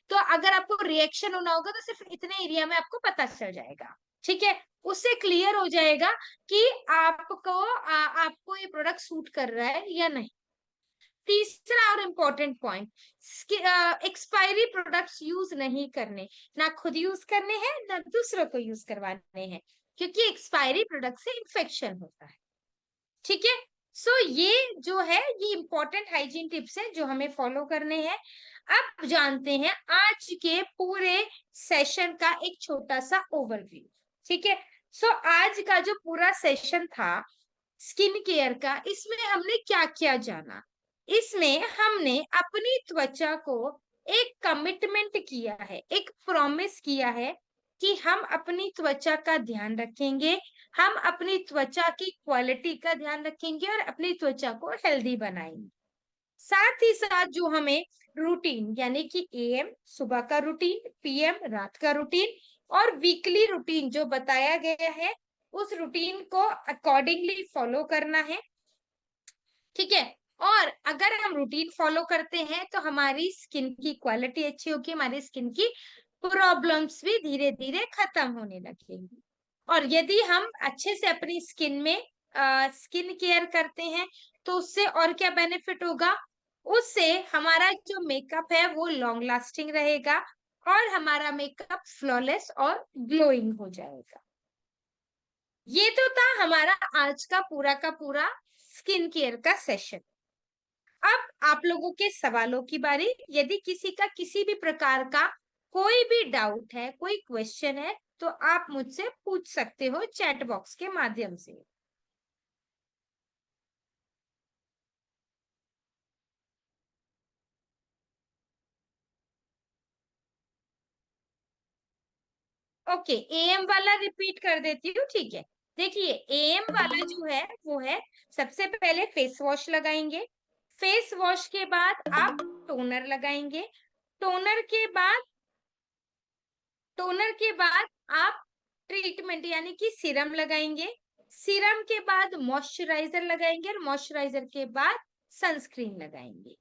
तो अगर आपको रिएक्शन होना होगा तो सिर्फ इतने एरिया में आपको पता चल जाएगा, ठीक है। उससे क्लियर हो जाएगा कि आपको ये प्रोडक्ट सूट कर रहा है या नहीं। तीसरा और important point, expiry products use नहीं करने, ना खुद यूज करने हैं ना दूसरों को यूज करवाने हैं, क्योंकि एक्सपायरी प्रोडक्ट से इन्फेक्शन होता है, ठीक है। सो ये जो है ये इम्पोर्टेंट हाइजीन टिप्स है जो हमें फॉलो करने हैं। अब जानते हैं आज के पूरे सेशन का एक छोटा सा ओवरव्यू, ठीक है। सो आज का जो पूरा सेशन था स्किन केयर का, इसमें हमने क्या क्या जाना। इसमें हमने अपनी त्वचा को एक कमिटमेंट किया है, एक प्रॉमिस किया है कि हम अपनी त्वचा का ध्यान रखेंगे, हम अपनी त्वचा की क्वालिटी का ध्यान रखेंगे और अपनी त्वचा को हेल्दी बनाएंगे। साथ ही साथ जो हमें रूटीन यानी कि एएम सुबह का रूटीन, पीएम रात का रूटीन, और वीकली रूटीन जो बताया गया है, उस रूटीन को अकॉर्डिंगली फॉलो करना है, ठीक है। और अगर हम रूटीन फॉलो करते हैं तो हमारी स्किन की क्वालिटी अच्छी होगी, हमारी स्किन की प्रॉब्लम्स भी धीरे धीरे खत्म होने लगेंगी। और यदि हम अच्छे से अपनी स्किन में स्किन केयर करते हैं तो उससे और क्या बेनिफिट होगा, उससे हमारा जो मेकअप है वो लॉन्ग लास्टिंग रहेगा, और हमारा मेकअप फ्लॉलेस और ग्लोइंग हो जाएगा। ये तो था हमारा आज का पूरा स्किन केयर का सेशन। अब आप लोगों के सवालों की बारी। यदि किसी का किसी भी प्रकार का कोई भी डाउट है, कोई क्वेश्चन है, तो आप मुझसे पूछ सकते हो चैट बॉक्स के माध्यम से। ओके, एएम वाला रिपीट कर देती हूँ, ठीक है। देखिए, एएम वाला जो है वो है, सबसे पहले फेस वॉश लगाएंगे, फेस वॉश के बाद आप टोनर लगाएंगे, टोनर के बाद टोनर के बाद आप ट्रीटमेंट यानी कि सीरम लगाएंगे, सीरम के बाद मॉइस्चराइजर लगाएंगे, और मॉइस्चराइजर के बाद सनस्क्रीन लगाएंगे।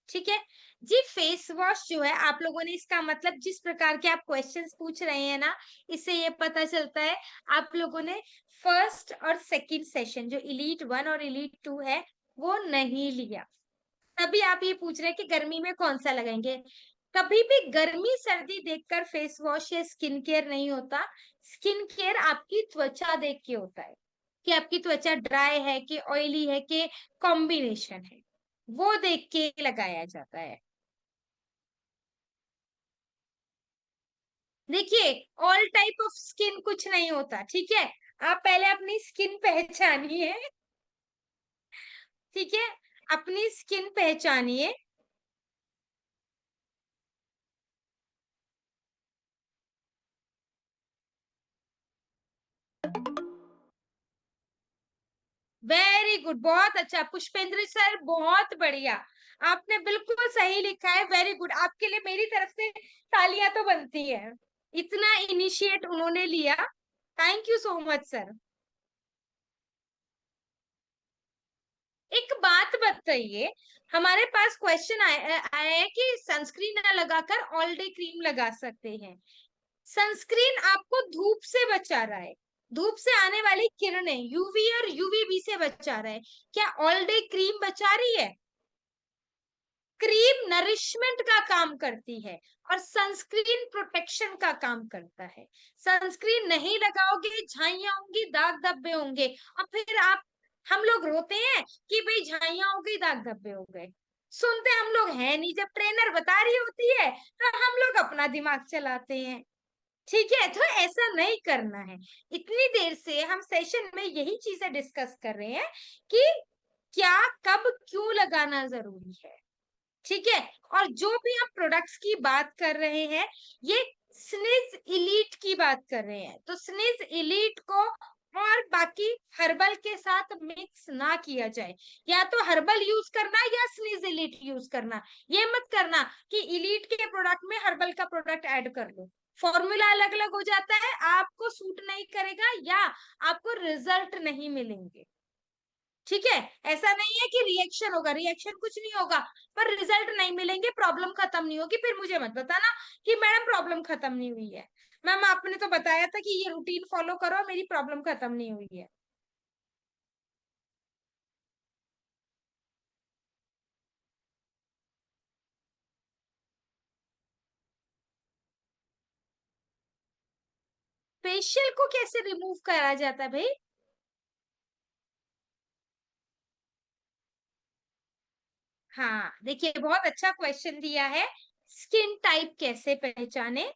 ठीक है जी। फेस वॉश जो है, आप लोगों ने इसका मतलब जिस प्रकार के आप क्वेश्चंस पूछ रहे हैं ना, इससे ये पता चलता है आप लोगों ने फर्स्ट और सेकंड सेशन जो इलीट 1 और इलीट 2 है वो नहीं लिया। तभी आप ये पूछ रहे हैं कि गर्मी में कौन सा लगाएंगे। कभी भी गर्मी सर्दी देखकर फेस वॉश या स्किन केयर नहीं होता। स्किन केयर आपकी त्वचा देख के होता है कि आपकी त्वचा ड्राई है कि ऑयली है कि कॉम्बिनेशन है, वो देख के लगाया जाता है। देखिए, ऑल टाइप ऑफ स्किन कुछ नहीं होता, ठीक है। आप पहले अपनी स्किन पहचानिए, ठीक है, अपनी स्किन पहचानिए। वेरी गुड, बहुत अच्छा पुष्पेंद्र सर, बहुत बढ़िया। आपने बिल्कुल सही लिखा है, वेरी गुड। आपके लिए मेरी तरफ से तालियां तो बनती है, इतना इनिशिएट उन्होंने लिया। Thank you so much sir. एक बात बताइए, हमारे पास क्वेश्चन आया आया है कि सनस्क्रीन न लगाकर ऑल डे क्रीम लगा सकते हैं। सनस्क्रीन आपको धूप से बचा रहा है, धूप से आने वाली किरणें यूवी और यूवीबी से बचा रहा है। क्या ऑल डे क्रीम बचा रही है? क्रीम नरिशमेंट का काम करती है और सनस्क्रीन प्रोटेक्शन का काम करता है। सनस्क्रीन नहीं लगाओगे, झाइयां होंगी, दाग धब्बे होंगे, और फिर आप, हम लोग रोते हैं कि भाई झाइयां हो गई, दाग धब्बे हो गए। सुनते हम लोग हैं नहीं, जब ट्रेनर बता रही होती है तो हम लोग अपना दिमाग चलाते हैं। ठीक है, तो ऐसा नहीं करना है। इतनी देर से हम सेशन में यही चीजें डिस्कस कर रहे हैं कि क्या, कब, क्यों लगाना जरूरी है। ठीक है। और जो भी हम प्रोडक्ट्स की बात कर रहे हैं, ये स्निज इलीट की बात कर रहे हैं, तो स्निज इलीट को और बाकी हर्बल के साथ मिक्स ना किया जाए। या तो हर्बल यूज करना या स्निज इलीट यूज करना। ये मत करना कि इलीट के प्रोडक्ट में हर्बल का प्रोडक्ट ऐड कर लो, फॉर्मूला अलग अलग हो जाता है, आपको सूट नहीं करेगा या आपको रिजल्ट नहीं मिलेंगे। ठीक है, ऐसा नहीं है कि रिएक्शन होगा, रिएक्शन कुछ नहीं होगा, पर रिजल्ट नहीं मिलेंगे, प्रॉब्लम खत्म नहीं होगी। फिर मुझे मत बताना कि मैडम प्रॉब्लम खत्म नहीं हुई है। मैम आपने तो बताया था कि ये रूटीन फॉलो करो, मेरी प्रॉब्लम खत्म नहीं हुई है। 'फेशियल को कैसे रिमूव करा जाता है भाई? हाँ, देखिए बहुत अच्छा क्वेश्चन दिया है। स्किन टाइप कैसे पहचाने?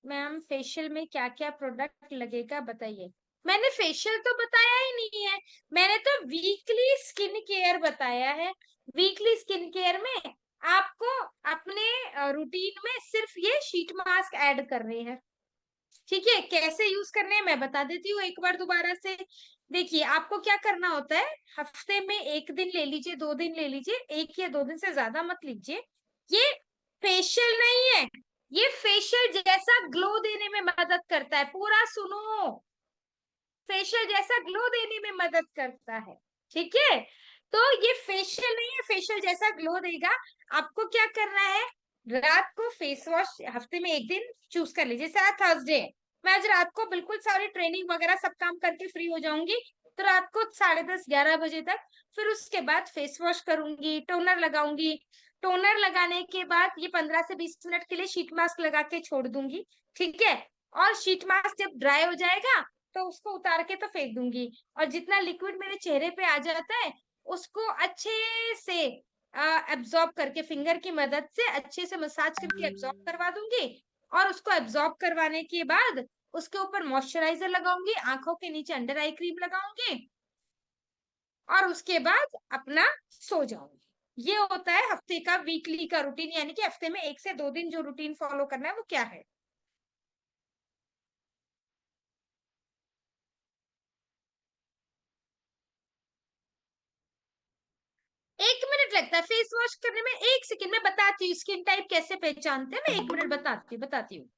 मैम फेशियल में क्या क्या प्रोडक्ट लगेगा बताइए। मैंने फेशियल तो बताया ही नहीं है, मैंने तो वीकली स्किन केयर बताया है। वीकली स्किन केयर में आपको अपने रूटीन में सिर्फ ये शीट मास्क ऐड कर रहे हैं। ठीक है, कैसे यूज करने हैं मैं बता देती हूँ एक बार दोबारा से। देखिए, आपको क्या करना होता है, हफ्ते में एक दिन ले लीजिए, 2 दिन ले लीजिए, 1 या 2 दिन से ज्यादा मत लीजिए। ये फेशियल नहीं है, ये फेशियल जैसा ग्लो देने में मदद करता है, पूरा सुनो। फेशियल जैसा ग्लो देने में मदद करता है, ठीक है। तो ये फेशियल नहीं है, फेशियल जैसा ग्लो देगा। आपको क्या करना है, रात को फेस वॉश हफ्ते में एक दिन चूज कर लीजिए। जैसे आज थर्सडे है, मैं आज रात को बिल्कुल सारी ट्रेनिंग वगैरह सब काम करके फ्री हो जाऊंगी, तो रात को 10:30 11 बजे तक फिर उसके बाद फेस वॉश करूंगी, टोनर लगाऊंगी। टोनर लगाने के बाद ये 15 से 20 मिनट के लिए शीट मास्क लगा के छोड़ दूंगी, ठीक है। और शीट मास्क जब ड्राई हो जाएगा तो उसको उतार के तो फेंक दूंगी, और जितना लिक्विड मेरे चेहरे पे आ जाता है उसको अच्छे से एब्जॉर्ब करके फिंगर की मदद से अच्छे से मसाज करके एब्जॉर्ब करवा दूंगी। और उसको एब्जॉर्ब करवाने के बाद उसके ऊपर मॉइस्चराइजर लगाऊंगी, आंखों के नीचे अंडर आई क्रीम लगाऊंगी, और उसके बाद अपना सो जाऊंगी। ये होता है हफ्ते का वीकली का रूटीन, यानी कि हफ्ते में 1 से 2 दिन जो रूटीन फॉलो करना है वो क्या है। 1 मिनट लगता है फेस वॉश करने में, 1 सेकेंड में बताती हूँ स्किन टाइप कैसे पहचानते हैं, मैं 1 मिनट बताती हूँ।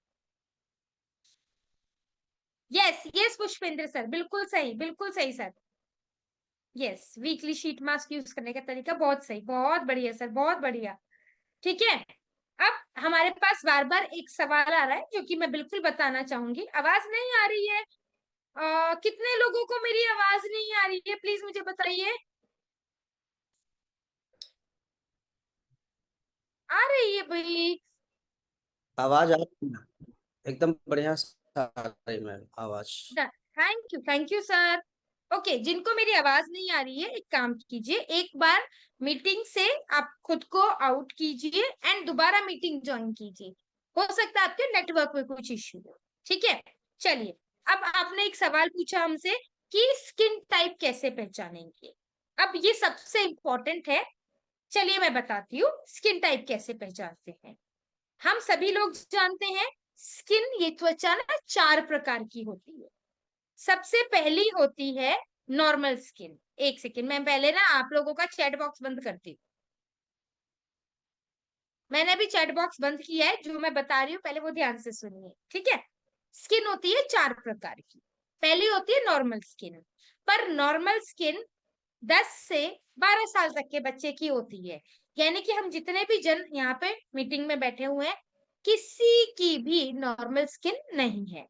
यस यस पुष्पेंद्र सर, बिल्कुल सही sir. Yes, weekly sheet mask use करने का तरीका बहुत सही, बहुत बढ़िया सर, बहुत बढ़िया। ठीक है। अब हमारे पास बार बार एक सवाल आ रहा है जो कि मैं बिल्कुल बताना चाहूंगी। आवाज नहीं आ रही है? कितने लोगों को मेरी आवाज नहीं आ रही है, प्लीज मुझे बताइए। आ रही है भाई? आवाज आ रही है। एकदम बढ़िया से आ रही है मैम आवाज। Thank you sir. ओके, जिनको मेरी आवाज नहीं आ रही है, एक काम कीजिए, एक बार मीटिंग से आप खुद को आउट कीजिए एंड दोबारा मीटिंग ज्वाइन कीजिए। हो सकता है आपके नेटवर्क में कुछ इश्यू हो। ठीक है, चलिए। अब आपने एक सवाल पूछा हमसे कि स्किन टाइप कैसे पहचानेंगे। अब ये सबसे इम्पोर्टेंट है। चलिए मैं बताती हूँ स्किन टाइप कैसे पहचानते हैं। हम सभी लोग जानते हैं स्किन, ये त्वचा ना 4 प्रकार की होती है। सबसे पहली होती है नॉर्मल स्किन। एक सेकेंड, मैं पहले ना आप लोगों का चैट बॉक्स बंद करती हूँ। मैंने अभी चैट बॉक्स बंद किया है, जो मैं बता रही हूँ पहले वो ध्यान से सुनिए, ठीक है। स्किन होती है 4 प्रकार की। पहली होती है नॉर्मल स्किन। पर नॉर्मल स्किन 10 से 12 साल तक के बच्चे की होती है। यानी कि हम जितने भी जन यहाँ पे मीटिंग में बैठे हुए हैं, किसी की भी नॉर्मल स्किन नहीं है।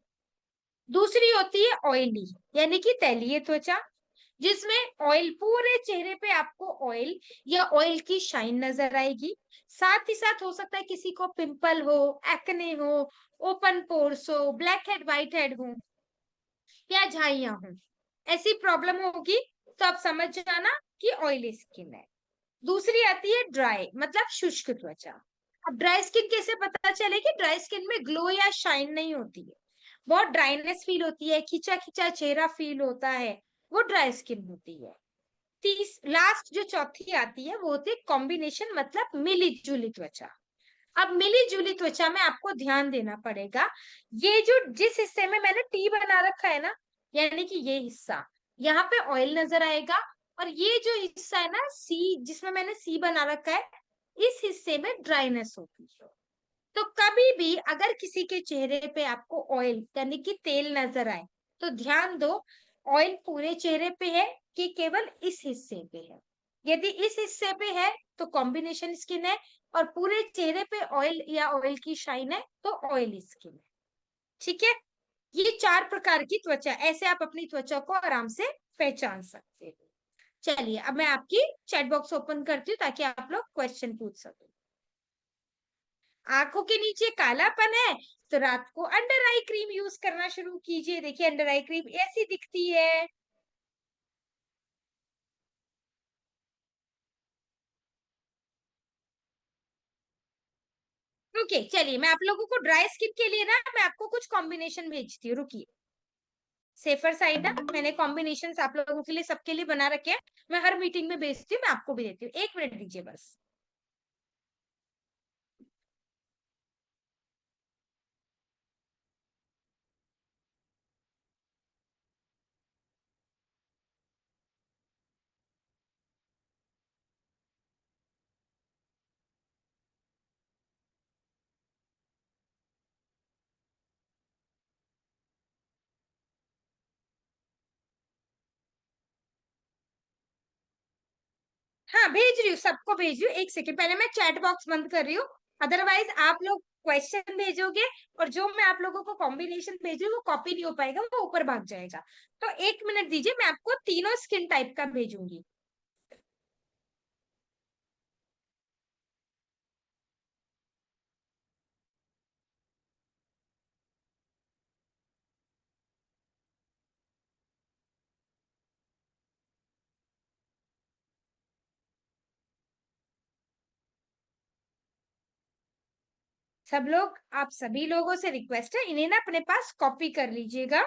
दूसरी होती है ऑयली, यानी कि तैलीय त्वचा, जिसमें ऑयल पूरे चेहरे पे आपको ऑयल या ऑयल की शाइन नजर आएगी। साथ ही साथ हो सकता है किसी को पिंपल हो, एक्ने हो, ओपन पोर्स हो, ब्लैक हेड व्हाइट हेड हो या झाइयां हो। ऐसी प्रॉब्लम होगी तो आप समझ जाना कि ऑयली स्किन है। दूसरी आती है ड्राई, मतलब शुष्क त्वचा। अब ड्राई स्किन कैसे पता चलेगी? ड्राई स्किन में ग्लो या शाइन नहीं होती है, बहुत ड्राइनेस फील होती है, खिंचा खिंचा चेहरा फील होता है, वो ड्राई स्किन होती है। तीस लास्ट जो चौथी आती है वो होती है कॉम्बिनेशन, मतलब मिली जुली त्वचा। अब मिली जुली त्वचा में आपको ध्यान देना पड़ेगा। ये जो जिस हिस्से में मैंने टी बना रखा है ना, यानी कि ये हिस्सा, यहाँ पे ऑयल नजर आएगा। और ये जो हिस्सा है ना सी, जिसमें मैंने सी बना रखा है, इस हिस्से में ड्राइनेस होती है। तो कभी भी अगर किसी के चेहरे पे आपको ऑयल यानी कि तेल नजर आए, तो ध्यान दो, ऑयल पूरे चेहरे पे है कि केवल इस हिस्से पे है। यदि इस हिस्से पे है तो कॉम्बिनेशन स्किन है, और पूरे चेहरे पे ऑयल या ऑयल की शाइन है तो ऑयली स्किन है। ठीक है। ये 4 प्रकार की त्वचा, ऐसे आप अपनी त्वचा को आराम से पहचान सकते हो। चलिए अब मैं आपकी चैट बॉक्स ओपन करती हूँ ताकि आप लोग क्वेश्चन पूछ सको। आंखों के नीचे कालापन है तो रात को अंडर आई क्रीम यूज करना शुरू कीजिए। देखिए अंडर आई क्रीम ऐसी दिखती है। ओके, चलिए मैं आप लोगों को ड्राई स्किन के लिए ना मैं आपको कुछ कॉम्बिनेशन भेजती हूँ, रुकिए। सेफर साइड ना मैंने कॉम्बिनेशन आप लोगों के लिए सबके लिए बना रखे हैं। मैं हर मीटिंग में भेजती हूँ, मैं आपको भी देती हूँ, 1 मिनट दीजिए बस। हाँ भेज रही हूँ, सबको भेज रही हूँ। 1 सेकेंड, पहले मैं चैट बॉक्स बंद कर रही हूँ। अदरवाइज आप लोग क्वेश्चन भेजोगे और जो मैं आप लोगों को कॉम्बिनेशन भेज रही हूँ वो कॉपी नहीं हो पाएगा, वो ऊपर भाग जाएगा। तो 1 मिनट दीजिए, मैं आपको तीनों स्किन टाइप का भेजूंगी। सब लोग, आप सभी लोगों से रिक्वेस्ट है, इन्हें ना अपने पास कॉपी कर लीजिएगा।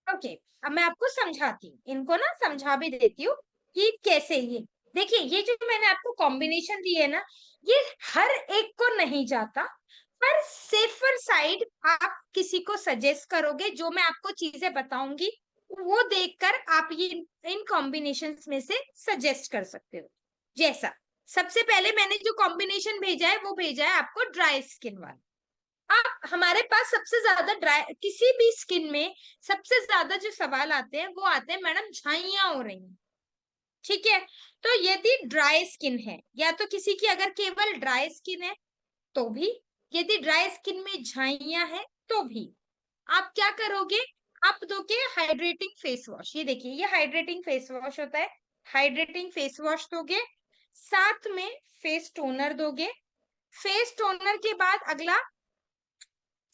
ओके, अब मैं आपको समझाती हूँ, इनको ना समझा भी देती हूँ कि कैसे ये, देखिए ये जो मैंने आपको कॉम्बिनेशन दी है ना, ये हर एक को नहीं जाता, पर सेफर साइड आप किसी को सजेस्ट करोगे, जो मैं आपको चीजें बताऊंगी वो देखकर आप ये इन कॉम्बिनेशंस में से सजेस्ट कर सकते हो। जैसा सबसे पहले मैंने जो कॉम्बिनेशन भेजा है वो भेजा है आपको ड्राई स्किन वाला। आप हमारे पास सबसे ज्यादा ड्राई, किसी भी स्किन में सबसे ज्यादा जो सवाल आते हैं वो आते हैं, मैडम झाइयां हो रही हैं, ठीक है। तो यदि ड्राई स्किन है, या तो किसी की अगर केवल ड्राई स्किन है तो भी, यदि ड्राई स्किन में झाइयां है तो भी, आप क्या करोगे, आप दोगे हाइड्रेटिंग फेस वॉश। ये देखिए ये हाइड्रेटिंग फेस वॉश होता है, हाइड्रेटिंग फेस वॉश दोगे, साथ में फेस टोनर दोगे। फेस टोनर के बाद अगला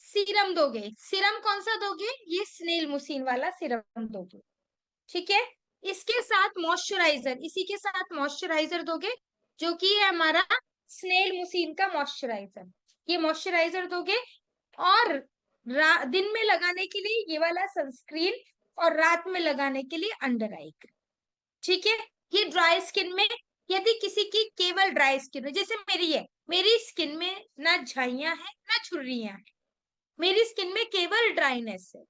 सीरम दोगे। सीरम कौन सा दोगे, ये स्नेल मुसीन वाला सीरम दोगे, ठीक है। इसके साथ मॉइस्चराइजर, इसी के साथ मॉइस्चराइजर दोगे, जो कि है हमारा स्नेल मुसीन का मॉइस्चराइजर। ये मॉइस्चराइजर दोगे, और दिन में लगाने के लिए ये वाला सनस्क्रीन, और रात में लगाने के लिए अंडर आई क्रीम, ठीक है। ये ड्राई स्किन में, यदि किसी की केवल ड्राई स्किन है, जैसे मेरी है, मेरी स्किन में ना झाइयां है ना झुर्रियां है, मेरी स्किन में केवल ड्राइनेस है,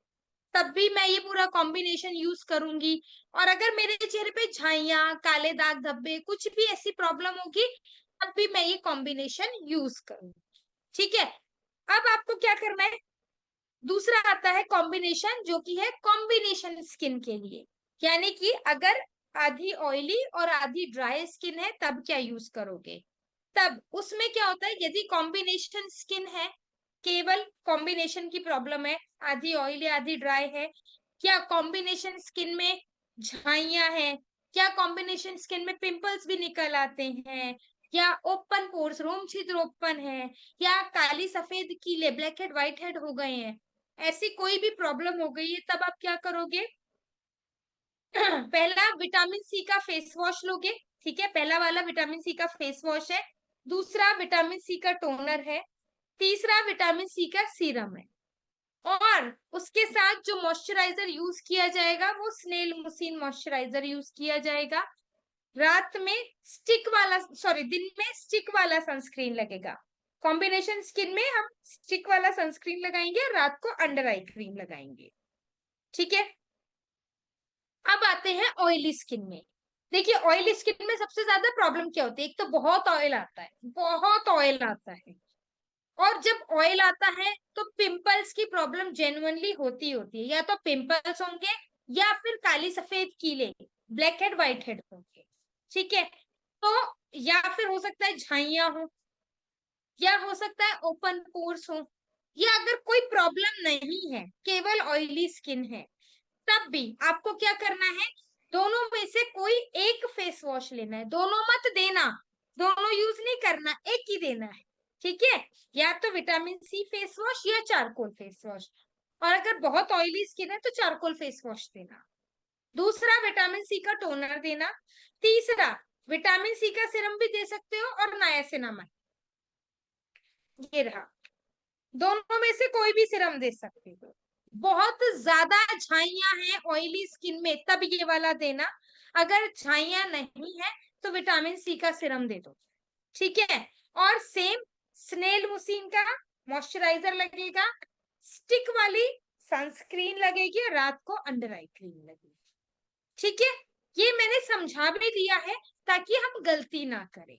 तब भी मैं ये पूरा कॉम्बिनेशन यूज करूंगी। और अगर मेरे चेहरे पे झाइयां, काले दाग धब्बे, कुछ भी ऐसी प्रॉब्लम होगी, तब भी मैं ये कॉम्बिनेशन यूज करूंगी, ठीक है। अब आपको क्या करना है, दूसरा आता है कॉम्बिनेशन, जो कि है कॉम्बिनेशन स्किन के लिए, यानी कि अगर आधी ऑयली और आधी ड्राई स्किन है तब क्या यूज करोगे। तब उसमें क्या होता है, यदि कॉम्बिनेशन स्किन है, केवल कॉम्बिनेशन की प्रॉब्लम है, आधी ऑयली आधी ड्राई है, क्या कॉम्बिनेशन स्किन में झाइयां हैं, क्या कॉम्बिनेशन स्किन में पिंपल्स भी निकल आते हैं, या ओपन पोर्स रोम छिद्र ओपन है, या काली सफेद कीले ब्लैक हेड व्हाइट हेड हो गए हैं, ऐसी कोई भी प्रॉब्लम हो गई है, तब आप क्या करोगे। पहला विटामिन सी का फेस वॉश लोगे, ठीक है, पहला वाला विटामिन सी का फेस वॉश है, दूसरा विटामिन सी का टोनर है, तीसरा विटामिन सी का सीरम है, और उसके साथ जो मॉइस्चराइजर यूज किया जाएगा वो स्नेल मुसीन मॉइस्चराइजर यूज किया जाएगा। रात में स्टिक वाला, सॉरी दिन में स्टिक वाला सनस्क्रीन लगेगा। कॉम्बिनेशन स्किन में हम स्टिक वाला सनस्क्रीन लगाएंगे और रात को अंडर आई क्रीम लगाएंगे, ठीक है। अब आते हैं ऑयली स्किन में। देखिए ऑयली स्किन में सबसे ज्यादा प्रॉब्लम क्या होती है, एक तो बहुत ऑयल आता है, बहुत ऑयल आता है, और जब ऑयल आता है तो पिंपल्स की प्रॉब्लम जेन्युइनली होती है, या तो पिंपल्स होंगे या फिर काली सफेद कीले ब्लैक हेड व्हाइट हेड होंगे, ठीक है। तो या फिर हो सकता है झाइयां हो, या हो सकता है ओपन पोर्स हो, या अगर कोई प्रॉब्लम नहीं है, केवल ऑयली स्किन है, तब भी आपको क्या करना है, दोनों में से कोई एक फेस वॉश लेना है, दोनों मत देना, दोनों यूज नहीं करना, एक ही देना है, ठीक है। या तो विटामिन सी फेस वॉश या चारकोल फेस वॉश, और अगर बहुत ऑयली स्किन है तो चारकोल फेस वॉश देना, दूसरा विटामिन सी का टोनर देना, तीसरा विटामिन सी का सिरम भी दे सकते हो और नायासिनामाइड, ये रहा, दोनों में से कोई भी सिरम दे सकते हो। बहुत ज्यादा झाइयां हैं ऑयली स्किन में तब ये वाला देना, अगर झाइयां नहीं है तो विटामिन सी का सिरम दे दो, ठीक है। और सेम स्नेल मुसीन का मॉइस्चराइजर लगेगा, स्टिक वाली सनस्क्रीन लगेगी, और रात को अंडर आई क्रीम लगेगी, ठीक है। ये मैंने समझा भी दिया है ताकि हम गलती ना करें।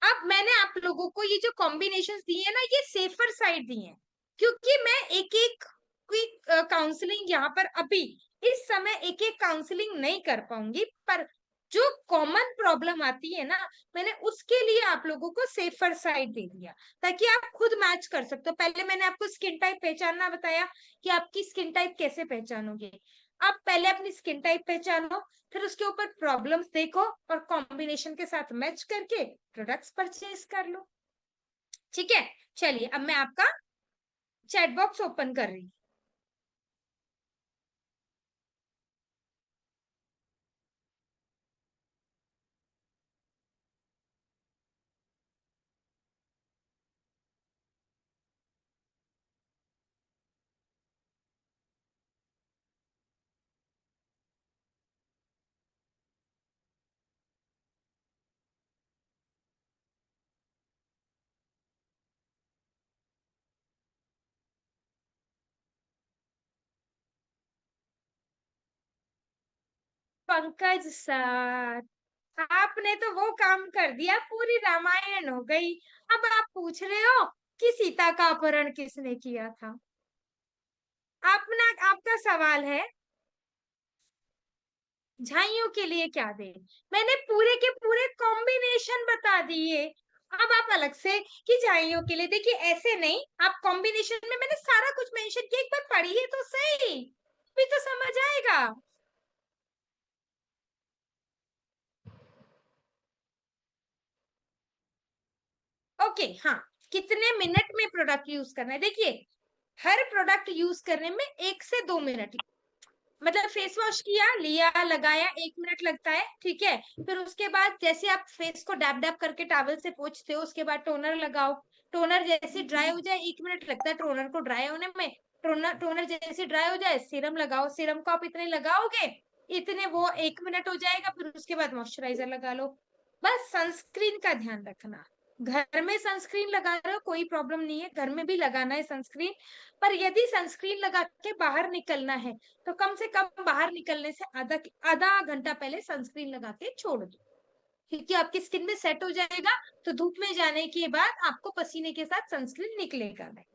अब मैंने आप लोगों को ये जो कॉम्बिनेशन दिए हैं ना, ये सेफर साइड दिए हैं, क्योंकि मैं एक एक क्विक काउंसलिंग यहाँ पर अभी इस समय एक एक काउंसलिंग नहीं कर पाऊंगी, पर जो कॉमन प्रॉब्लम आती है ना, मैंने उसके लिए आप लोगों को सेफर साइड दे दिया, ताकि आप खुद मैच कर सकते हो। पहले मैंने आपको स्किन टाइप पहचानना बताया कि आपकी स्किन टाइप कैसे पहचानोगे। आप पहले अपनी स्किन टाइप पहचानो, फिर उसके ऊपर प्रॉब्लम्स देखो, और कॉम्बिनेशन के साथ मैच करके प्रोडक्ट्स परचेज कर लो, ठीक है। चलिए अब मैं आपका चैट बॉक्स ओपन कर रही हूँ। पंकज सर, आपने तो वो काम कर दिया, पूरी रामायण हो गई। अब आप पूछ रहे हो कि सीता का अपहरण किसने किया था। अपना आपका सवाल है झाइयों के लिए क्या दे। मैंने पूरे के पूरे कॉम्बिनेशन बता दिए। अब आप अलग से कि झाइयों के लिए, देखिए ऐसे नहीं, आप कॉम्बिनेशन में मैंने सारा कुछ मेंशन किया, एक बार पढ़िए तो सही, भी तो समझ आएगा। ओके हाँ, कितने मिनट में प्रोडक्ट यूज करना है, देखिए हर प्रोडक्ट यूज करने में 1 से 2 मिनट, मतलब फेस वॉश किया, लिया, लगाया, 1 मिनट लगता है, ठीक है। फिर उसके बाद जैसे आप फेस को डैब डैब करके टॉवल से पोंछते हो, उसके बाद टोनर लगाओ। टोनर जैसे ड्राई हो जाए, 1 मिनट लगता है टोनर को ड्राई होने में। टोनर टोनर जैसे ड्राई हो जाए, सीरम लगाओ, सीरम को आप इतने लगाओगे, इतने वो 1 मिनट हो जाएगा, फिर उसके बाद मॉइस्चराइजर लगा लो। बस सनस्क्रीन का ध्यान रखना, घर में सनस्क्रीन लगा रहे हो कोई प्रॉब्लम नहीं है, घर में भी लगाना है सनस्क्रीन। पर यदि सनस्क्रीन लगा के बाहर निकलना है, तो कम से कम बाहर निकलने से आधा आधा घंटा पहले सनस्क्रीन लगा के छोड़ दो, क्योंकि आपकी स्किन में सेट हो जाएगा। तो धूप में जाने के बाद आपको पसीने के साथ सनस्क्रीन निकलेगा नहीं।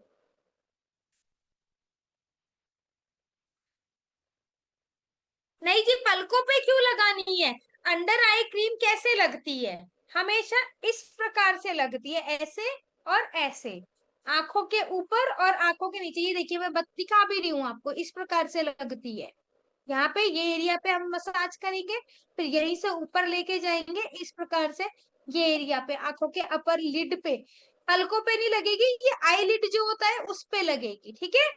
नहीं जी, पलकों पे क्यों लगानी है? अंडर आई क्रीम कैसे लगती है? हमेशा इस प्रकार से लगती है, ऐसे और ऐसे, आंखों के ऊपर और आंखों के नीचे। ये देखिए मैं दिखा भी रही हूँ आपको, इस प्रकार से लगती है। यहाँ पे ये एरिया पे हम मसाज करेंगे, फिर यहीं से ऊपर लेके जाएंगे इस प्रकार से, ये एरिया पे आंखों के अपर लिड पे, पलकों पे नहीं लगेगी, ये आई लिड जो होता है उस पे लगेगी, ठीक है।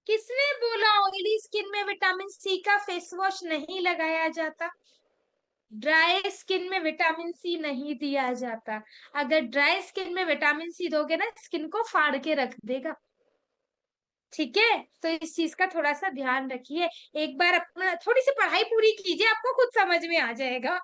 किसने बोला ऑयली स्किन में विटामिन सी का फेस वॉश नहीं लगाया जाता? ड्राई स्किन में विटामिन सी नहीं दिया जाता। अगर ड्राई स्किन में विटामिन सी दोगे ना, स्किन को फाड़ के रख देगा, ठीक है। तो इस चीज का थोड़ा सा ध्यान रखिए। एक बार अपना थोड़ी सी पढ़ाई पूरी कीजिए, आपको खुद समझ में आ जाएगा।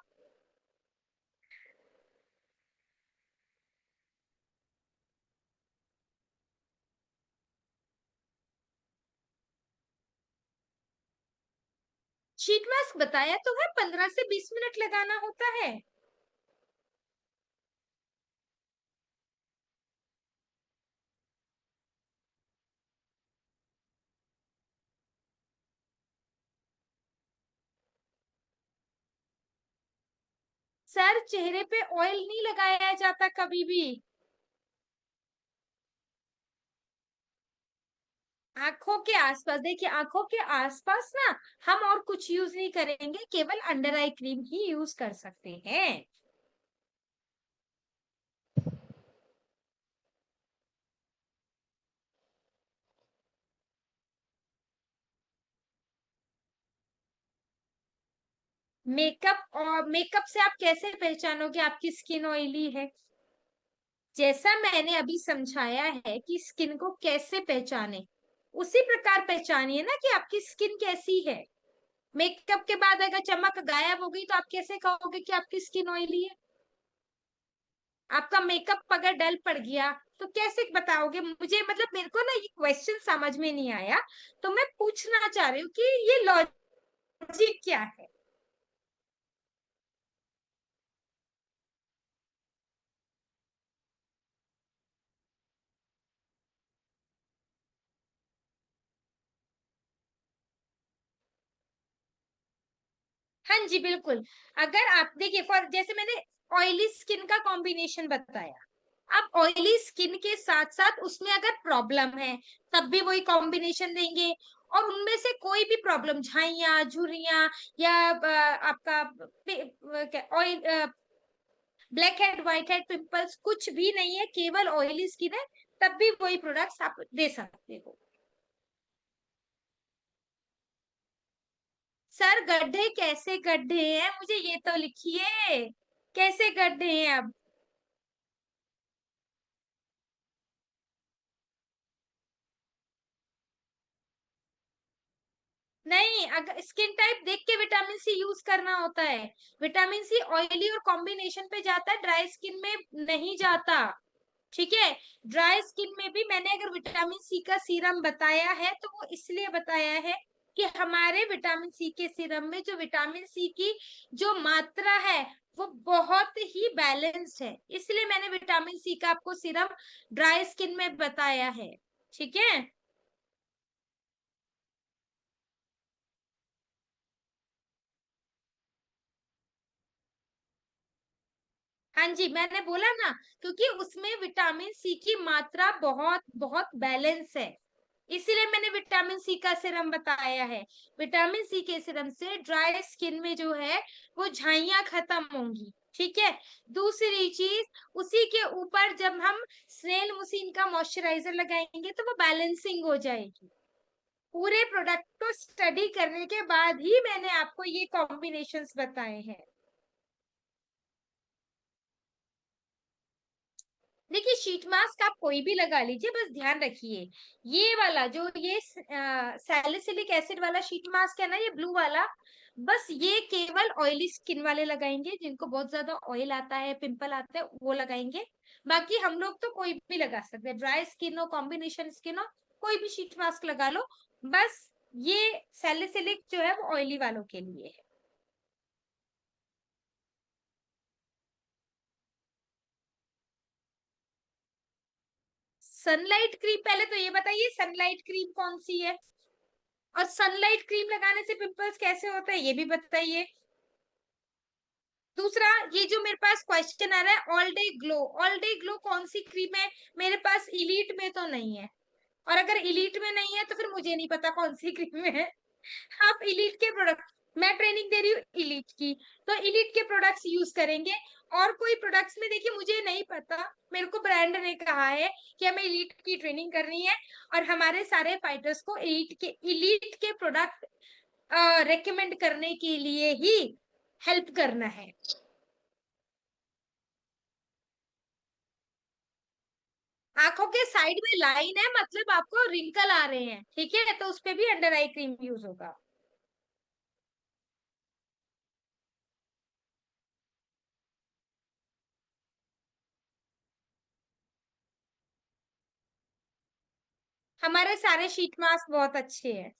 शीट मास्क बताया तो है, 15 से 20 मिनट लगाना होता है। सर चेहरे पे ऑयल नहीं लगाया जाता कभी भी। आंखों के आसपास, देखिए आंखों के आसपास ना हम और कुछ यूज नहीं करेंगे, केवल अंडर आई क्रीम ही यूज कर सकते हैं। मेकअप, और मेकअप से आप कैसे पहचानोगे आपकी स्किन ऑयली है? जैसा मैंने अभी समझाया है कि स्किन को कैसे पहचाने, उसी प्रकार पहचानिए ना कि आपकी स्किन कैसी है। मेकअप के बाद अगर चमक गायब हो गई तो आप कैसे कहोगे कि आपकी स्किन ऑयली है? आपका मेकअप अगर डल पड़ गया तो कैसे बताओगे मुझे? मतलब मेरे को ना ये क्वेश्चन समझ में नहीं आया, तो मैं पूछना चाह रही हूँ कि ये लॉजिक क्या है। हाँ जी बिल्कुल। अगर आप देखिए, फॉर जैसे मैंने ऑयली स्किन का कॉम्बिनेशन बताया, आप ऑयली स्किन के साथ साथ उसमें अगर प्रॉब्लम है तब भी वही कॉम्बिनेशन देंगे। और उनमें से कोई भी प्रॉब्लम, झाइयाँ, झुर्रियाँ, या आपका oil, black head, white head, pimples कुछ भी नहीं है, केवल ऑयली स्किन है, तब भी वही प्रोडक्ट्स आप दे सकते हो। सर गड्ढे कैसे गड्ढे हैं, मुझे ये तो लिखिए, कैसे गड्ढे हैं अब? नहीं, अगर स्किन टाइप देख के विटामिन सी यूज करना होता है। विटामिन सी ऑयली और कॉम्बिनेशन पे जाता है, ड्राई स्किन में नहीं जाता। ठीक है। ड्राई स्किन में भी मैंने अगर विटामिन सी का सीरम बताया है तो वो इसलिए बताया है कि हमारे विटामिन सी के सीरम में जो विटामिन सी की जो मात्रा है वो बहुत ही बैलेंस्ड है, इसलिए मैंने विटामिन सी का आपको सीरम ड्राई स्किन में बताया है। ठीक है। हाँ जी, मैंने बोला ना, क्योंकि उसमें विटामिन सी की मात्रा बहुत बहुत बैलेंस है, इसीलिए मैंने विटामिन सी का सीरम बताया है। विटामिन सी के सीरम से ड्राई स्किन में जो है वो झाइयां खत्म होंगी। ठीक है। दूसरी चीज, उसी के ऊपर जब हम स्नेल मुसीन का मॉइस्चराइजर लगाएंगे तो वो बैलेंसिंग हो जाएगी। पूरे प्रोडक्ट को स्टडी करने के बाद ही मैंने आपको ये कॉम्बिनेशंस बताए हैं। देखिए, शीट मास्क आप कोई भी लगा लीजिए, बस ध्यान रखिए ये वाला जो ये सैलिसिलिक एसिड वाला शीट मास्क है ना, ये ब्लू वाला, बस ये केवल ऑयली स्किन वाले लगाएंगे, जिनको बहुत ज्यादा ऑयल आता है, पिंपल आता है, वो लगाएंगे। बाकी हम लोग तो कोई भी लगा सकते हैं, ड्राई स्किन हो, कॉम्बिनेशन स्किन हो, कोई भी शीट मास्क लगा लो। बस ये सैलिसिलिक जो है वो ऑयली वालों के लिए है। सनलाइट क्रीम, पहले तो ये बताइए सनलाइट क्रीम कौन सी है, और सनलाइट क्रीम लगाने से पिंपल्स कैसे होते हैं ये भी बताइए। दूसरा, ये जो मेरे पास क्वेश्चन आ रहा है all day glow, all day glow कौन सी क्रीम है? मेरे पास इलीट में तो नहीं है, और अगर इलीट में नहीं है तो फिर मुझे नहीं पता कौन सी क्रीम है। आप इलीट के प्रोडक्ट, मैं ट्रेनिंग दे रही हूँ इलीट की, तो इलीट के प्रोडक्ट्स यूज करेंगे। और कोई प्रोडक्ट्स में देखिए मुझे नहीं पता, मेरे को ब्रांड ने कहा है कि हमें इलीट की ट्रेनिंग करनी है, और हमारे सारे फाइटर्स को इलीट के प्रोडक्ट रेकमेंड करने के लिए ही हेल्प करना है। आंखों के साइड में लाइन है, मतलब आपको रिंकल आ रहे हैं, ठीक है, तो उस पे भी अंडर आई क्रीम यूज होगा। हमारे सारे शीट मास्क बहुत अच्छे हैं।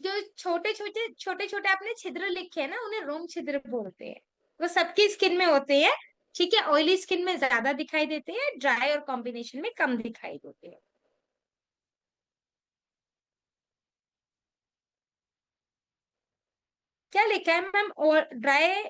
जो छोटे छोटे आपने छिद्र लिखे हैं ना, उन्हें रोम छिद्र बोलते हैं। वो सबकी स्किन में होते हैं। ठीक है, ऑयली स्किन में ज्यादा दिखाई देते हैं, ड्राई और कॉम्बिनेशन में कम दिखाई देते हैं। क्या लिखा है मैम, और ड्राई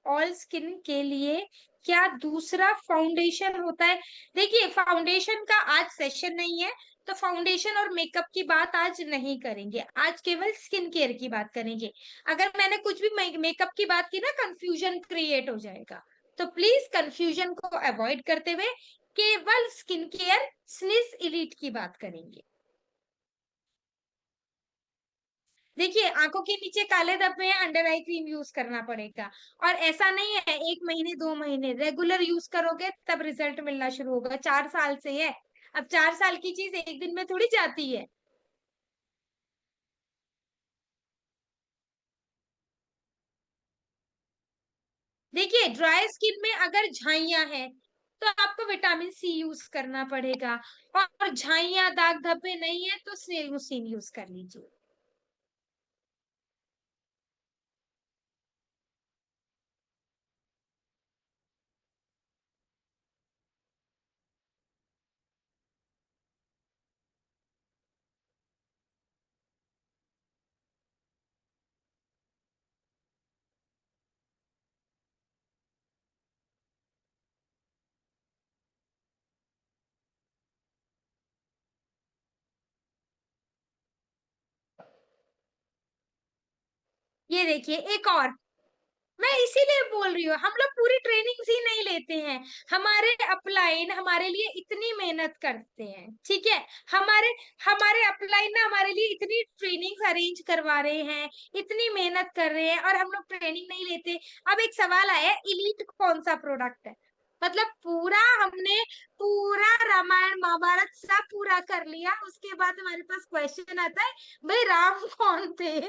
ऑल स्किन के लिए क्या दूसरा फाउंडेशन होता है? देखिए, फाउंडेशन का आज सेशन नहीं है, तो फाउंडेशन और मेकअप की बात आज नहीं करेंगे, आज केवल स्किन केयर की बात करेंगे। अगर मैंने कुछ भी मेकअप की बात की ना, कंफ्यूजन क्रिएट हो जाएगा, तो प्लीज कंफ्यूजन को अवॉइड करते हुए केवल स्किन केयर स्निस इलीट की बात करेंगे। देखिए, आंखों के नीचे काले धब्बे हैं, अंडर आई क्रीम यूज करना पड़ेगा। और ऐसा नहीं है 1 महीने 2 महीने, रेगुलर यूज करोगे तब रिजल्ट मिलना शुरू होगा। 4 साल से है, अब 4 साल की चीज एक दिन में थोड़ी जाती है। देखिए, ड्राई स्किन में अगर झाइयां हैं तो आपको विटामिन सी यूज करना पड़ेगा, और झाइयां दाग धब्बे नहीं है तो स्नेलमुसीन यूज कर लीजिए। ये देखिए एक और, मैं इसीलिए बोल रही हूँ, हम लोग पूरी ट्रेनिंग ही नहीं लेते हैं। हमारे अपलाइन हमारे लिए इतनी मेहनत करते हैं, ठीक है, हमारे हमारे अपलाइन ना हमारे लिए इतनी ट्रेनिंग अरेंज करवा रहे हैं, इतनी मेहनत कर रहे हैं, और हम लोग ट्रेनिंग नहीं लेते। अब एक सवाल आया, इलीट कौन सा प्रोडक्ट है? मतलब पूरा हमने पूरा रामायण महाभारत सब पूरा कर लिया, उसके बाद हमारे पास क्वेश्चन आता है भाई राम कौन थे।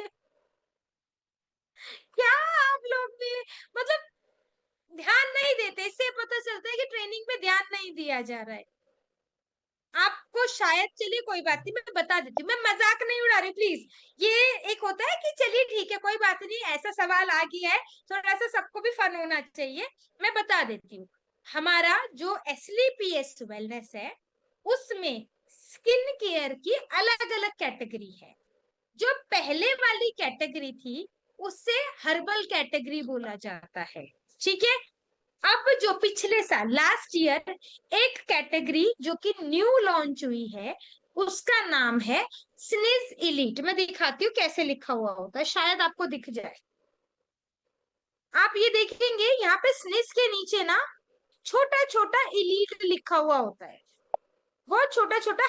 क्या आप लोग भी मतलब ध्यान नहीं देते, इससे पता चलता है कि ट्रेनिंग पे ध्यान नहीं दिया जा रहा है आपको शायद। चलिए कोई बात नहीं, मैं बता देती हूँ, मैं मजाक नहीं उड़ा रही प्लीज। ये एक होता है कि चलिए ठीक है कोई बात नहीं, ऐसा सवाल आ गया है, थोड़ा सा सबको भी फन होना चाहिए। मैं बता देती हूँ, हमारा जो एसलीपीएस वेलनेस है उसमें स्किन केयर की अलग अलग कैटेगरी है। जो पहले वाली कैटेगरी थी उससे हर्बल कैटेगरी बोला जाता है, ठीक है। अब जो पिछले साल लास्ट ईयर एक कैटेगरी जो कि न्यू लॉन्च हुई है उसका नाम है स्निज इलीट। मैं दिखाती हूँ कैसे लिखा हुआ होता है, शायद आपको दिख जाए। आप ये देखेंगे यहाँ पे स्निज के नीचे ना छोटा छोटा इलीट लिखा हुआ होता है, बहुत छोटा छोटा